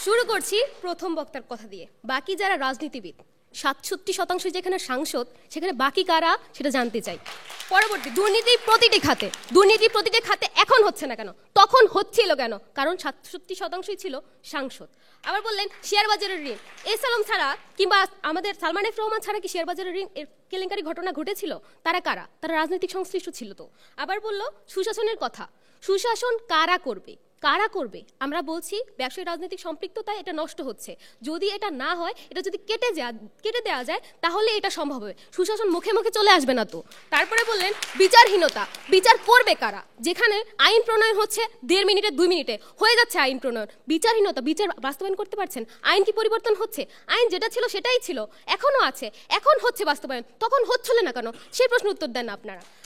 শুরু করছি প্রথম বক্তার কথা দিয়ে। বাকি যারা রাজনীতিবিদ 67% যেখানে সাংসদ, সেখানে বাকি কারা সেটা জানতে চাই। পরবর্তী দুর্নীতি প্রতিটি খাতে এখন হচ্ছে না কেন, তখন হচ্ছিল কেন? কারণ 67%ই ছিল সাংসদ। আবার বললেন শেয়ার বাজারের ঋণ, এসালাম ছাড়া কিংবা আমাদের সালমান এফ রহমান ছাড়া কি শেয়ার বাজারের ঋণ এর কেলেঙ্কারি ঘটনা ঘটেছিল? তারা কারা? তারা রাজনৈতিক সংশ্লিষ্ট ছিল তো। আবার বলল সুশাসনের কথা, সুশাসন কারা করবে? আমরা বলছি ব্যবসায়ী রাজনৈতিক সম্পৃক্ততায় এটা নষ্ট হচ্ছে। যদি এটা না হয়, এটা যদি কেটে দেওয়া যায়, তাহলে এটা সম্ভব হবে। সুশাসন মুখে মুখে চলে আসবে না তো। তারপরে বললেন বিচারহীনতা, বিচার করবে কারা? যেখানে আইন প্রণয়ন হচ্ছে 1.5 মিনিটে 2 মিনিটে হয়ে যাচ্ছে আইন প্রণয়ন। বিচারহীনতা, বিচার বাস্তবায়ন করতে পারছেন? আইন কি পরিবর্তন হচ্ছে? আইন যেটা ছিল সেটাই ছিল, এখনো আছে, এখন হচ্ছে বাস্তবায়ন, তখন হচ্ছিল না কেন? সেই প্রশ্ন উত্তর দেন না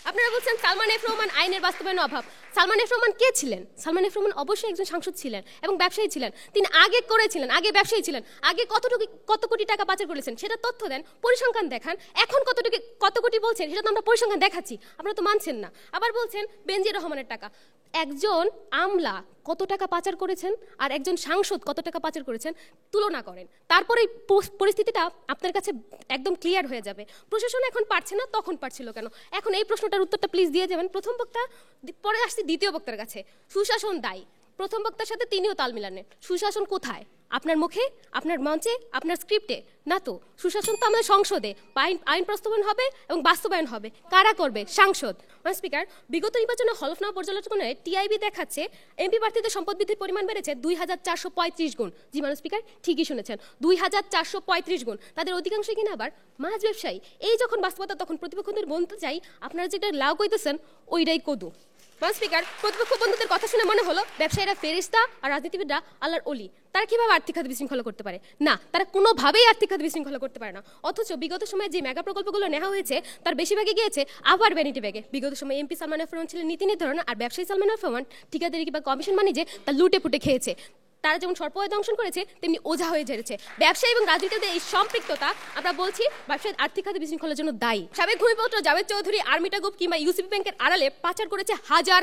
আপনারা বলছেন সালমান এফ রহমান আইনের বাস্তবায়নের অভাব। সালমান এফ রহমান কে ছিলেন? সালমান এফ রহমান অবশ্যই একজন সাংসদ ছিলেন এবং ব্যবসায়ী ছিলেন। তিনি আগে ব্যবসায়ী ছিলেন। আগে কত কোটি টাকা পাচার করেছেন সেটা তথ্য দেন, পরিসংখ্যান দেখান। এখন কত কোটি বলছেন সেটা তো আমরা পরিসংখ্যান দেখাচ্ছি, আপনারা তো মানছেন না। আবার বলছেন বেনজির রহমানের টাকা। একজন আমলা কত টাকা পাচার করেছেন আর একজন সাংসদ কত টাকা পাচার করেছেন তুলনা করেন, তারপরে পরিস্থিতিটা আপনার কাছে একদম ক্লিয়ার হয়ে যাবে। প্রশাসন এখন পারছে না, তখন পারছিল কেন? এখন এই প্রশ্নটার উত্তরটা প্লিজ দিয়ে যাবেন প্রথম বক্তা। পরে আসছি দ্বিতীয় বক্তার কাছে। সুশাসন দায়ী, প্রথম বক্তার সাথে তিনিও তাল মিলানের। সুশাসন কোথায়? আপনার মুখে, আপনার মঞ্চে, আপনার স্ক্রিপ্টে না তো। সুশাসন তো আমাদের সংসদে আইন প্রস্তাবন হবে এবং বাস্তবায়ন হবে। কারা করবে? সাংসদ। স্পিকার, বিগত নির্বাচনে হলফনামা পর্যালোচনায় টিআইবি দেখাচ্ছে এমপি প্রার্থীদের সম্পদ বৃদ্ধির পরিমাণ বেড়েছে 2435 গুণ। জি মানুষ স্পিকার, ঠিকই শুনেছেন, 2435 গুণ। তাদের অধিকাংশই কিনা আবার মাছ ব্যবসায়ী। এই যখন বাস্তবতা, তখন প্রতিপক্ষদের বলতে চাই আপনারা যেটা লাউ কইতেছেন ওইটাই কদু। স্পিকার, প্রতিপক্ষ বন্ধুদের কথা শুনে মনে হলো ব্যবসায়ীরা ফেরেশতা আর রাজনীতিবিদরা আল্লাহর অলি। তারা কিভাবে আর্থিক খাতে বিশৃঙ্খলা করতে পারে? না, তারা কোনোভাবেই আর্থিক খাতে বিশৃঙ্খলা করতে পারে না। অথচ বিগত সময়ে যে মেগা প্রকল্পগুলো নেওয়া হয়েছে তার বেশিরভাগই গিয়েছে আবার ভ্যানিটি ব্যাগে। বিগত সময় এমপি সালমান এফ রহমান ছিলেন নীতি নির্ধারণ, আর ব্যবসায়ী সালমান এফ রহমান ঠিকাদারি কিংবা কমিশন বাণিজ্যে তা লুটে পুটে খেয়েছে। তারা যেমন সর্পয় দংশন করেছে তেমনি ওঝা হয়ে ঝেড়েছে। ব্যবসায়ী এবং রাজনীতিতে এই সম্পৃক্ততা আমরা বলছি ব্যবসায়ী আর্থিক খাতে বিশৃঙ্খলার জন্য দায়ী। সাবেক ভূমিপুত্র জাভেদ চৌধুরী আর্মিটা গ্রুপ কিংবা ইউসিবি ব্যাংকের আড়ালে পাচার করেছে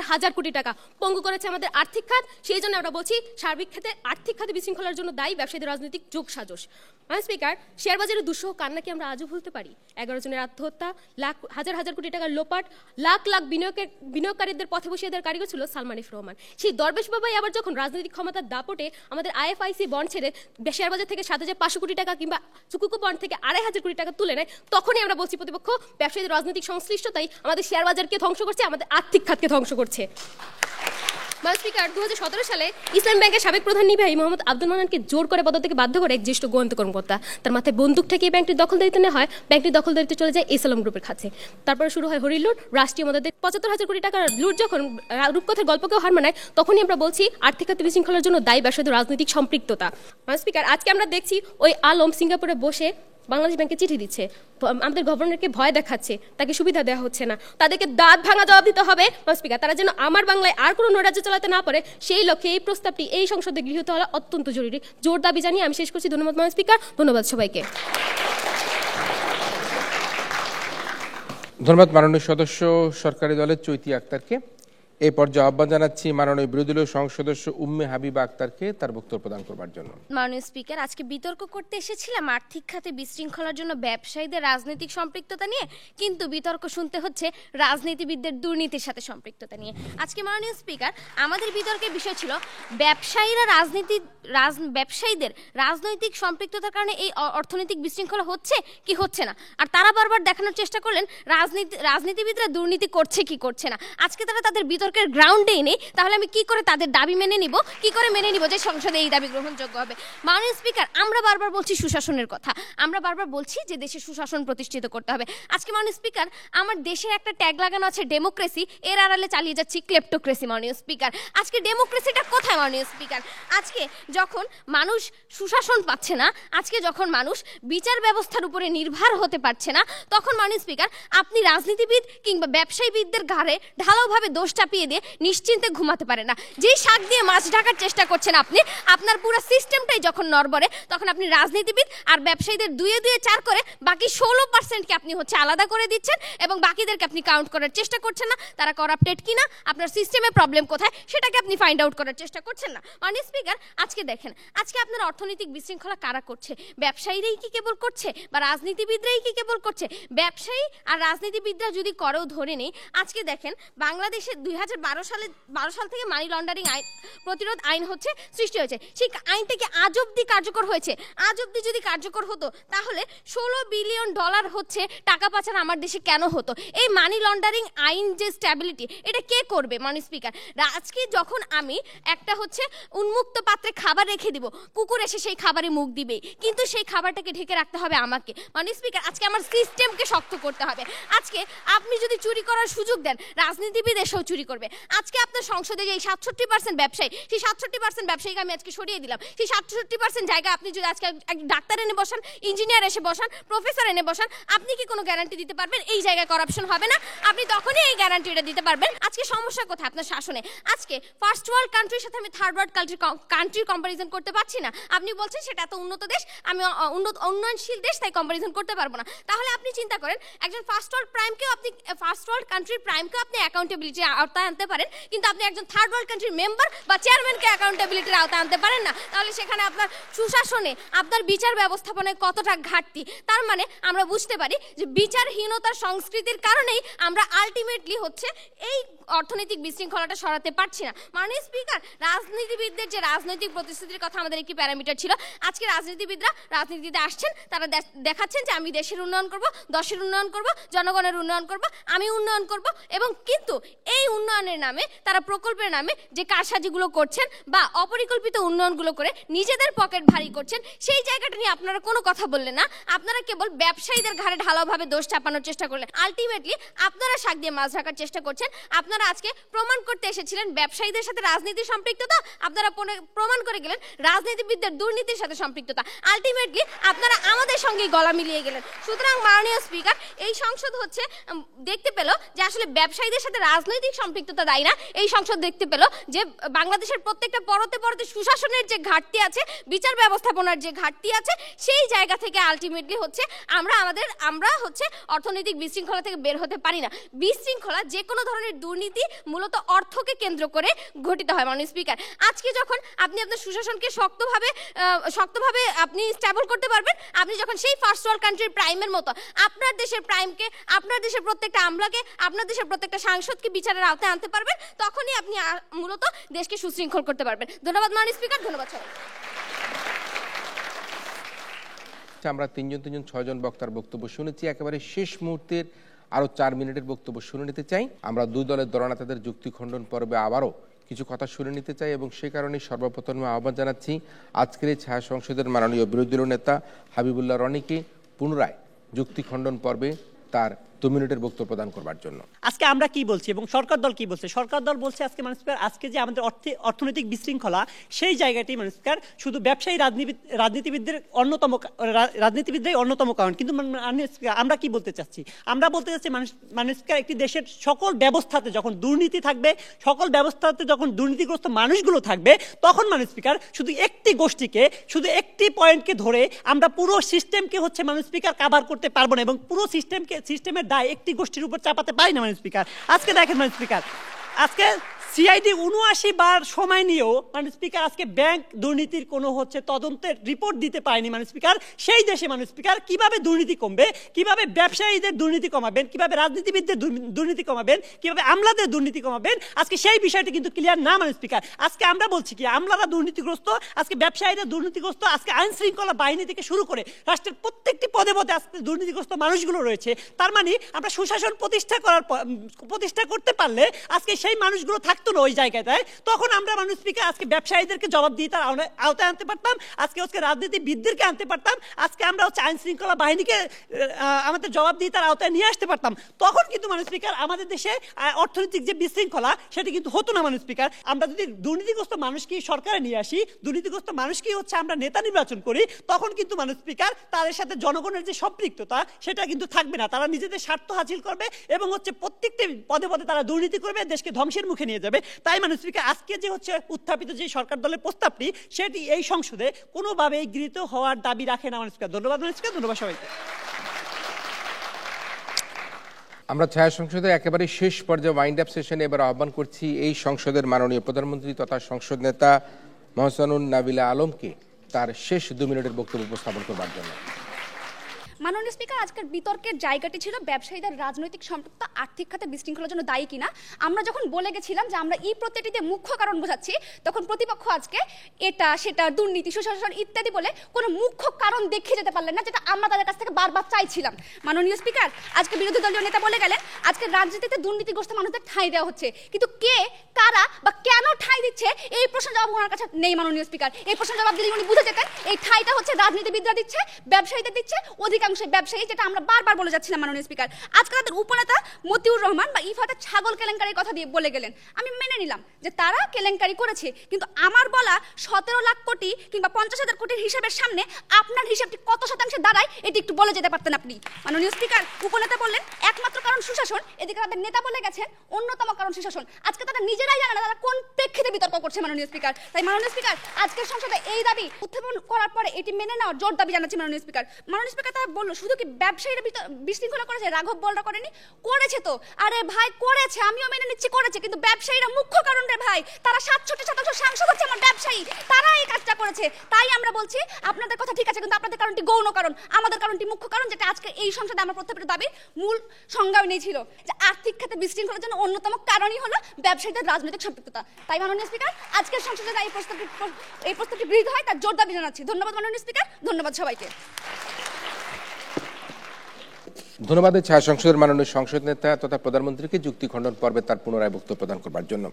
হাজার কোটি টাকা, পঙ্গু করেছে আমাদের আর্থিক খাত। সেই জন্য আমরা বলছি সার্বিক খাতে আর্থিক খাতে বিশৃঙ্খলার জন্য দায়ী ব্যবসায়ীদের রাজনৈতিক যোগসাজশ। স্পিকার, শেয়ার বাজারের দুঃসহ কান্না কি আমরা আজও ভুলতে পারি? 11 জনের আত্মহত্যা, হাজার কোটি টাকার লোপাট, লাখ বিনিয়োগকারীদের পথে বসিয়ে দেওয়ার কারিগর ছিল সালমান এফ রহমান। সেই দরবেশ বাবাই আবার যখন রাজনৈতিক ক্ষমতার দাপটে আমাদের আইএফআইসি বন্ড ছেড়ে শেয়ার বাজার থেকে 7,500 কোটি টাকা কিংবা চুকুকু বন্ড থেকে 2,500 কোটি টাকা তুলে নেয়, তখনই আমরা বলছি প্রতিপক্ষ ব্যবসায়ীদের রাজনৈতিক সংশ্লিষ্টতাই আমাদের শেয়ার বাজারকে ধ্বংস করছে, আমাদের আর্থিক খাতকে ধ্বংস করছে। স্পিকার, 2017 সালে ইসলাম ব্যাংকের সাবেক প্রধান নির্বাহী মোহাম্মদ আব্দুল মান্নানকে জোর করে পদত্যাগে বাধ্য করে এক জ্যেষ্ঠ গোয়েন্দা কর্মকর্তা। তার মাথায় বন্দুক ঠেকিয়ে ব্যাংকটির দখলদারিত্ব নেওয়া হয়। ব্যাংকটির দখলদারিত্ব চলে যায় এসালাম গ্রুপের কাছে। তারপরে শুরু হয় হরি লুট। রাষ্ট্রীয় মদতে 75,000 কোটি টাকার লুট যখন রূপকথার গল্পকেও হার মানায়, তখনই আমরা বলছি আর্থিক খাতে বিশৃঙ্খলার জন্য দায়ী ব্যবসায়ীদের রাজনৈতিক সম্পৃক্ততা। স্পিকার, আজকে আমরা দেখছি ওই আলম সিঙ্গাপুরে বসে বাংলাদেশ ব্যাংকে চিঠি দিচ্ছে, আমাদের গভর্নরকে ভয় দেখাচ্ছে, তাকে সুবিধা দেওয়া হচ্ছে না, তাদেরকে দাঁত ভাঙা জবাব দিতে হবে। স্পিকার, তারা যেন আমার বাংলায় আর কোনো নৈরাজ্য চালাতে না পারে, সেই লক্ষ্যে এই প্রস্তাবটি এই সংসদে গৃহীত হওয়া অত্যন্ত জরুরি। জোর দাবি জানিয়ে আমি শেষ করছি। ধন্যবাদ স্পিকার, ধন্যবাদ সবাইকে। ধন্যবাদ মাননীয় সদস্য সরকারি দলের চৈতি আক্তারকে। এই পর্যায়ে আহ্বান জানাচ্ছি মাননীয় বিরোধী দলীয় সংসদ সদস্য উম্মে হাবিবা আক্তারকে তার বক্তব্য প্রদান করবার জন্য। মাননীয় স্পিকার, আজকে বিতর্ক করতে এসেছিলাম আর্থিক খাতে বিশৃঙ্খলার জন্য ব্যবসায়ীদের রাজনৈতিক সম্পৃক্ততা নিয়ে, কিন্তু বিতর্ক শুনতে হচ্ছে রাজনীতিবিদদের দুর্নীতির সাথে সম্পৃক্ততা নিয়ে। আজকে মাননীয় স্পিকার, আমাদের বিতর্কের বিষয় ছিল ব্যবসায়ীদের রাজনৈতিক সম্পৃক্ততার কারণে এই অর্থনৈতিক বিশৃঙ্খলা হচ্ছে কি হচ্ছে না, আর তারা বারবার দেখানোর চেষ্টা করলেন রাজনীতিবিদরা দুর্নীতি করছে কি করছে না। আজকে তারা তাদের বিতর্কের গ্রাউন্ডেই নেই, তাহলে আমি কি করে তাদের দাবি মেনে নিব, কি করে মেনে নিব যে সংসদে এই দাবি গ্রহণযোগ্য হবে? মাননীয় স্পিকার, আমরা বারবার বলছি সুশাসনের কথা, আমরা বারবার বলছি যে দেশে সুশাসন প্রতিষ্ঠিত করতে হবে। আজকে মাননীয় স্পিকার, আমার দেশের একটা ট্যাগ লাগানো আছে ডেমোক্রেসি, এর আড়ালে চালিয়ে যাচ্ছি ক্লেপ্টোক্রেসি। মাননীয় স্পিকার, আজকে ডেমোক্রেসিটা কোথায়? মাননীয় স্পিকার, আজকে যখন মানুষ সুশাসন পাচ্ছে না, আজকে যখন মানুষ বিচার ব্যবস্থার উপরে নির্ভর হতে পারছে না, তখন মাননীয় স্পিকার আপনি রাজনীতিবিদ কিংবা ব্যবসায়ীবিদদের ঘাড়ে ঢালাওভাবে দোষ চাপিয়ে দিয়ে নিশ্চিন্তে ঘুমাতে পারে না। যেই শাক দিয়ে মাছ ঢাকার চেষ্টা করছেন আপনি, আপনার পুরো সিস্টেমটাই যখন নড়বড়ে, তখন আপনি রাজনীতিবিদ আর ব্যবসায়ীদের দুয়ে 4 করে বাকি 16%কে আপনি আলাদা করে দিচ্ছেন এবং বাকিদেরকে আপনি কাউন্ট করার চেষ্টা করছেন না তারা করাপ্টেড কিনা, আপনার সিস্টেমে প্রবলেম কোথায় সেটাকে আপনি ফাইন্ড আউট করার চেষ্টা করছেন না। মাননীয় স্পিকার, আজকে দেখেন, আজকে আপনার অর্থনৈতিক বিশৃঙ্খলা কারা করছে? ব্যবসায়ীরাই কি কেবল করছে বা রাজনীতিবিদরাই কি কেবল করছে? ব্যবসায়ী আর রাজনীতিবিদরা যদি করেও ধরে নেই, আজকে দেখেন বাংলাদেশে 2012 সাল থেকে মানি লন্ডারিং প্রতিরোধ আইন সৃষ্টি হয়েছে। সেই আইনটা কি আজ অব্দি কার্যকর হয়েছে? আজ অব্দি যদি কার্যকর হতো তাহলে $16 বিলিয়ন টাকা পাচার আমার দেশে কেন হতো? এই মানি লন্ডারিং আইন যে স্ট্যাবিলিটি, এটা কে করবে? মাননীয় স্পিকার, আজকে যখন আমি একটা উন্মুক্ত পাত্রে খাবার রেখে দিব, কুকুর এসে সেই খাবারে মুখ দিবে, কিন্তু সেই খাবারটাকে ঢেকে রাখতে হবে আমাকে। মাননীয় স্পিকার, আজকে আমার সিস্টেমকে শক্ত করতে হবে। আজকে আপনি যদি চুরি করার সুযোগ দেন, রাজনীতিবিদ এসেও চুরি করবে। আজকে আপনার সংসদে যে 67% ব্যবসায়ী, সেই 67% ব্যবসায়ীকে আমি আজকে সরিয়ে দিলাম। সেই 67% জায়গা আপনি যদি আজকে এক ডাক্তার এনে বসান, ইঞ্জিনিয়ার এসে বসান, প্রফেসর এনে বসান, আপনি কি কোনো গ্যারান্টি দিতে পারবেন এই জায়গায় করাপশন হবে না? আপনি তখনই এই গ্যারান্টিটা দিতে পারবেন। আজকে সমস্যা কোথায় আপনার শাসনে? আজকে ফার্স্ট ওয়ার্ল্ড কান্ট্রির সাথে আমি থার্ড ওয়ার্ল্ড কান্ট্রির কম্পারিজন করতে পারছি না। আপনি বলছেন সেটা এত উন্নত দেশ, আমি উন্নয়নশীল দেশ, তাই কম্পারিজন করতে পারবো না। তাহলে আপনি চিন্তা করেন, একজন ফার্স্ট ওয়ার্ল্ড কান্ট্রির প্রাইমকেও আপনি অ্যাকাউন্টেবিলিটির আওতায় আনতে পারেন, কিন্তু আপনি একজন থার্ড ওয়ার্ল্ড কান্ট্রির মেম্বার বা চেয়ারম্যানকে অ্যাকাউন্টেবিলিটির আওতায় আনতে পারেন না। তাহলে সেখানে আপনার সুশাসনে, আপনার বিচার ব্যবস্থাপনায় কতটা ঘাটতি। তার মানে আমরা বুঝতে পারি যে বিচারহীনতার সংস্কৃতির কারণেই আমরা আলটিমেটলি এই অর্থনৈতিক বিশৃঙ্খলাটা সরাতে পারছি না। মাননীয় স্পিকার, রাজনীতিবিদদের যে রাজনৈতিক প্রতিশ্রুতির কথা আমাদের একটি প্যারামিটার ছিল, আজকে রাজনীতিবিদরা রাজনীতিতে আসছেন, তারা দেখাচ্ছেন যে আমি দেশের উন্নয়ন করব, দশের উন্নয়ন করব, জনগণের উন্নয়ন করব, আমি উন্নয়ন করব, এবং কিন্তু এই উন্নয়নের নামে তারা প্রকল্পের নামে যে কারসাজিগুলো করছেন বা অপরিকল্পিত উন্নয়নগুলো করে নিজেদের পকেট ভারী করছেন, সেই জায়গাটা নিয়ে আপনারা কোনো কথা বললেন না। আপনারা কেবল ব্যবসায়ীদের ঘাড়ে ঢালাওভাবে দোষ চাপানোর চেষ্টা করলেন। আলটিমেটলি আপনারা শাক দিয়ে মাছ ঢাকার চেষ্টা করছেন। আপনারা আজকে প্রমাণ করতে এসেছিলেন ব্যবসায়ীদের সাথে রাজনীতির সম্পৃক্ততা, আপনারা প্রমাণ করে গেলেন রাজনীতিবিদদের দুর্নীতির সাথে সম্পৃক্ততা। আলটিমেটলি আপনারা আমাদের সঙ্গে গলা মিলিয়ে গেলেন। সুতরাং মাননীয় স্পিকার, এই সংসদ দেখতে পেল যে আসলে ব্যবসায়ীদের সাথে রাজনৈতিক সম্পৃক্ততা দায়ী না। এই সংসদ দেখতে পেল যে বাংলাদেশের প্রত্যেকটা পরতে সুশাসনের যে ঘাটতি আছে, বিচার ব্যবস্থাপনার যে ঘাটতি আছে, সেই জায়গা থেকে আলটিমেটলি আমরা অর্থনৈতিক বিশৃঙ্খলা থেকে বের হতে পারি না। বিশৃঙ্খলা, যে কোনো ধরনের দুর্নীতি মূলত অর্থকে কেন্দ্র করে ঘটিত হয়। মাননীয় স্পিকার, আজকে যখন আপনি আপনার সুশাসনকে শক্তভাবে আপনি স্ট্যাবল করতে পারবেন, আপনি যখন সেই ফার্স্ট ওয়ার্ল্ড কান্ট্রির প্রাইমের মতো আপনার দেশের প্রাইমকে, আপনার দেশের প্রত্যেকটা আমলাকে, আপনার দেশের প্রত্যেকটা সাংসদকে বিচারের আওতায় আনতে পারবেন, তখনই আপনি মূলত দেশকে সুশৃঙ্খল করতে পারবেন। ধন্যবাদ মাননীয় স্পিকার, ধন্যবাদ সবাই। আমরা 6জন বক্তার বক্তব্য শুনেছি। একেবারে শেষ মুহূর্তের আরো 4 মিনিটের বক্তব্য শুনে নিতে চাই। আমরা দুই দলের দলনেতাদের যুক্তি খণ্ডন পর্বে আবারও কিছু কথা শুনে নিতে চাই এবং সে কারণে সর্বপ্রথম আহ্বান জানাচ্ছি আজকের এই ছায়া সংসদের মাননীয় বিরোধী দলীয় নেতা হাবিবুল্লাহ রনিকে পুনরায় যুক্তি খণ্ডন পর্বে তার 2 মিনিটের বক্তব্য প্রদান করবার জন্য। আজকে আমরা কি বলছি এবং সরকার দল কি বলছে? সরকার দল বলছে আজকে আজকে যে আমাদের অর্থনৈতিক বিশৃঙ্খলা, সেই জায়গাটি শুধু ব্যবসায়ী রাজনীতিবিদদের অন্যতম কারণ। কিন্তু আমরা কি বলতে চাচ্ছি? আমরা বলতে চাচ্ছি মানুষকে একটি দেশের সকল ব্যবস্থাতে যখন দুর্নীতি থাকবে, সকল ব্যবস্থাতে যখন দুর্নীতিগ্রস্ত মানুষগুলো থাকবে, তখন মাননীয় স্পিকার শুধু একটি গোষ্ঠীকে, শুধু একটি পয়েন্টকে ধরে আমরা পুরো সিস্টেমকে মাননীয় স্পিকার কাভার করতে পারবো না এবং পুরো সিস্টেমের দায় একটি গোষ্ঠীর উপর চাপাতে পারি না মাননীয় স্পিকার। আজকে দেখেন মাননীয় স্পিকার, আজকে সিআইডি ৭৯ বার সময় নিয়েও মাননীয় স্পিকার আজকে ব্যাংক দুর্নীতির কোনো তদন্তের রিপোর্ট দিতে পারেনি মাননীয় স্পিকার। সেই দেশে মাননীয় স্পিকার কিভাবে দুর্নীতি কমবে, কিভাবে ব্যবসায়ীদের দুর্নীতি কমাবেন, কিভাবে রাজনীতিবিদদের দুর্নীতি কমাবেন, কিভাবে আমলাদের দুর্নীতি কমাবেন, আজকে সেই বিষয়টি কিন্তু ক্লিয়ার না মাননীয় স্পিকার। আজকে আমরা বলছি কি আমলারা দুর্নীতিগ্রস্ত, আজকে ব্যবসায়ীরা দুর্নীতিগ্রস্ত, আজকে আইন শৃঙ্খলা বাহিনী থেকে শুরু করে রাষ্ট্রের প্রত্যেকটি পদে পদে আজকে দুর্নীতিগ্রস্ত মানুষগুলো রয়েছে। তার মানে আমরা সুশাসন প্রতিষ্ঠা করতে পারলে আজকে সেই মানুষগুলো থাকতো না ওই জায়গাটায়, তখন আমরা মাননীয় স্পিকার আজকে ব্যবসায়ীদেরকে জবাবদিহিতার আওতায় আনতে পারতাম, আজকে রাজনীতিবিদদেরকে আনতে পারতাম, আজকে আমরা আইন শৃঙ্খলা বাহিনীকে আমাদের জবাবদিহিতার আওতায় নিয়ে আসতে পারতাম। তখন কিন্তু মাননীয় স্পিকার আমাদের দেশে অর্থনৈতিক যে বিশৃঙ্খলা সেটি কিন্তু হতো না মাননীয় স্পিকার। আমরা যদি দুর্নীতিগ্রস্ত মানুষকে সরকারে নিয়ে আসি, দুর্নীতিগ্রস্ত মানুষকেই আমরা নেতা নির্বাচন করি, তখন কিন্তু মাননীয় স্পিকার তাদের সাথে জনগণের যে সম্পৃক্ততা সেটা কিন্তু থাকবে না। তারা নিজেদের স্বার্থ হাসিল করবে এবং প্রত্যেকটি পদে পদে তারা দুর্নীতি করবে, দেশকে ধ্বংসের মুখে নিয়ে যাবে। তাই মাননীয় স্পিকার আজকে যে উত্থাপিত যে সরকার দলের প্রস্তাবটি সেটি এই সংসদে কোনোভাবেই গৃহীত হওয়ার দাবি রাখে না মাননীয় স্পিকার। ধন্যবাদ মাননীয় স্পিকার, ধন্যবাদ সবাইকে। আমরা ছায়া সংসদের একেবারে শেষ পর্যায়ে ওয়াইন্ড আপ সেশনে এবার আহ্বান করছি এই সংসদের মাননীয় প্রধানমন্ত্রী তথা সংসদ নেতা মহসানুন নাবিলা আলমকে তার শেষ 2 মিনিটের বক্তব্য উপস্থাপন করবার জন্য। মাননীয় স্পিকার, আজকের বিতর্কের জায়গাটি ছিল ব্যবসায়ীদের রাজনৈতিক সম্পৃক্ততা আর্থিক খাতে বিশৃঙ্খলার জন্য দায়ী কিনা। আমরা যখন বলে গেছিলাম যে আমরা এই প্রত্যেকটিতে মুখ্য কারণ বোঝাচ্ছি, তখন প্রতিপক্ষ আজকে এটা সেটা দুর্নীতি সুশাসন ইত্যাদি বলে কোনো মুখ্য কারণ দেখিয়ে যেতে পারলেন না, যেটা আমরা তাদের কাছ থেকে বারবার চাইছিলাম। মাননীয় স্পিকার, আজকে বিরোধী দলীয় নেতা বলে গেলেন আজকে রাজনীতিতে দুর্নীতিগ্রস্ত মানুষদের ঠাঁই দেওয়া হচ্ছে, কিন্তু কে কারা বা কেন ঠাঁই দিচ্ছে এই প্রশ্ন জবাব ওনার কাছে নেই। মাননীয় স্পিকার, এই প্রশ্ন জবাব যদি উনি বুঝে যেতেন, এই ঠাঁইটা হচ্ছে রাজনীতিবিদরা দিচ্ছে, ব্যবসায়ীদের দিচ্ছে, অধিকাংশ ব্যবসায়ী, যেটা আমরা বারবার বলে যাচ্ছিলাম। মাননীয় স্পিকার, আজকে তাদের উপনেতা মতিউর রহমান বা ইফাতের ছাগল কেলেঙ্কারির কথা দিয়ে বলে গেলেন। আমি মেনে নিলাম যে তারা কেলেঙ্কারি করেছে, কিন্তু আমার বলা 17 লাখ কোটি কিংবা 50,000 কোটির হিসাবের সামনে আপনার হিসাবটি কত শতাংশে দাঁড়ায় এটি একটু বলে যেতে পারতেন আপনি। মাননীয় স্পিকার, উপনেতা বললেন একমাত্র কারণ সুশাসন, এদিকে তাদের নেতা বলে গেছেন অন্যতম কারণ সুশাসন। আজকে তারা নিজেরাই জানে না তারা কোন প্রেক্ষিতে বিতর্ক করছে। মাননীয় স্পিকার, তাই মাননীয় স্পিকার আজকের সংসদে এই দাবি উত্থাপন করার পরে এটি মেনে নেওয়ার জোর দাবি জানাচ্ছি। মাননীয় স্পিকার, তারা বললো শুধু কি ব্যবসায়ীরা বিশৃঙ্খলা করেছে, রাঘব বলরা করেনি? করেছে তো, আরে ভাই করেছে, আমিও মেনে নিচ্ছি করেছে, কিন্তু ব্যবসায়ীরা মুখ্য কারণ রে ভাই। তারা 67% সাংসদ হচ্ছে আমার ব্যবসায়ী, তারা এই কাজটা করেছে। তাই আমরা বলছি আপনাদের কথা ঠিক আছে, কিন্তু আপনাদের কারণটি গৌণ কারণ, আমাদের কারণটি মুখ্য কারণ, যেটা আজকে এই সংসদে আমরা প্রত্যাপিত দাবির মূল সংজ্ঞাও নেই ছিল যে আর্থিক খাতে বিশৃঙ্খলার জন্য অন্যতম কারণই হলো ব্যবসায়ীদের রাজনৈতিক সম্পৃক্ততা। তাই মাননীয় স্পিকার, আজকের সংসদে এই প্রস্তাবটি গৃহীত হয় তার জোর দাবি জানাচ্ছি। ধন্যবাদ মাননীয় স্পিকার, ধন্যবাদ সবাইকে। ধন্যবাদ ছায়া সংসদের মাননীয় সংসদ নেতা তথা প্রধানমন্ত্রীকে যুক্তি খণ্ডন পর্বে তার পুনরায় বক্তব্য প্রদান করবার জন্য।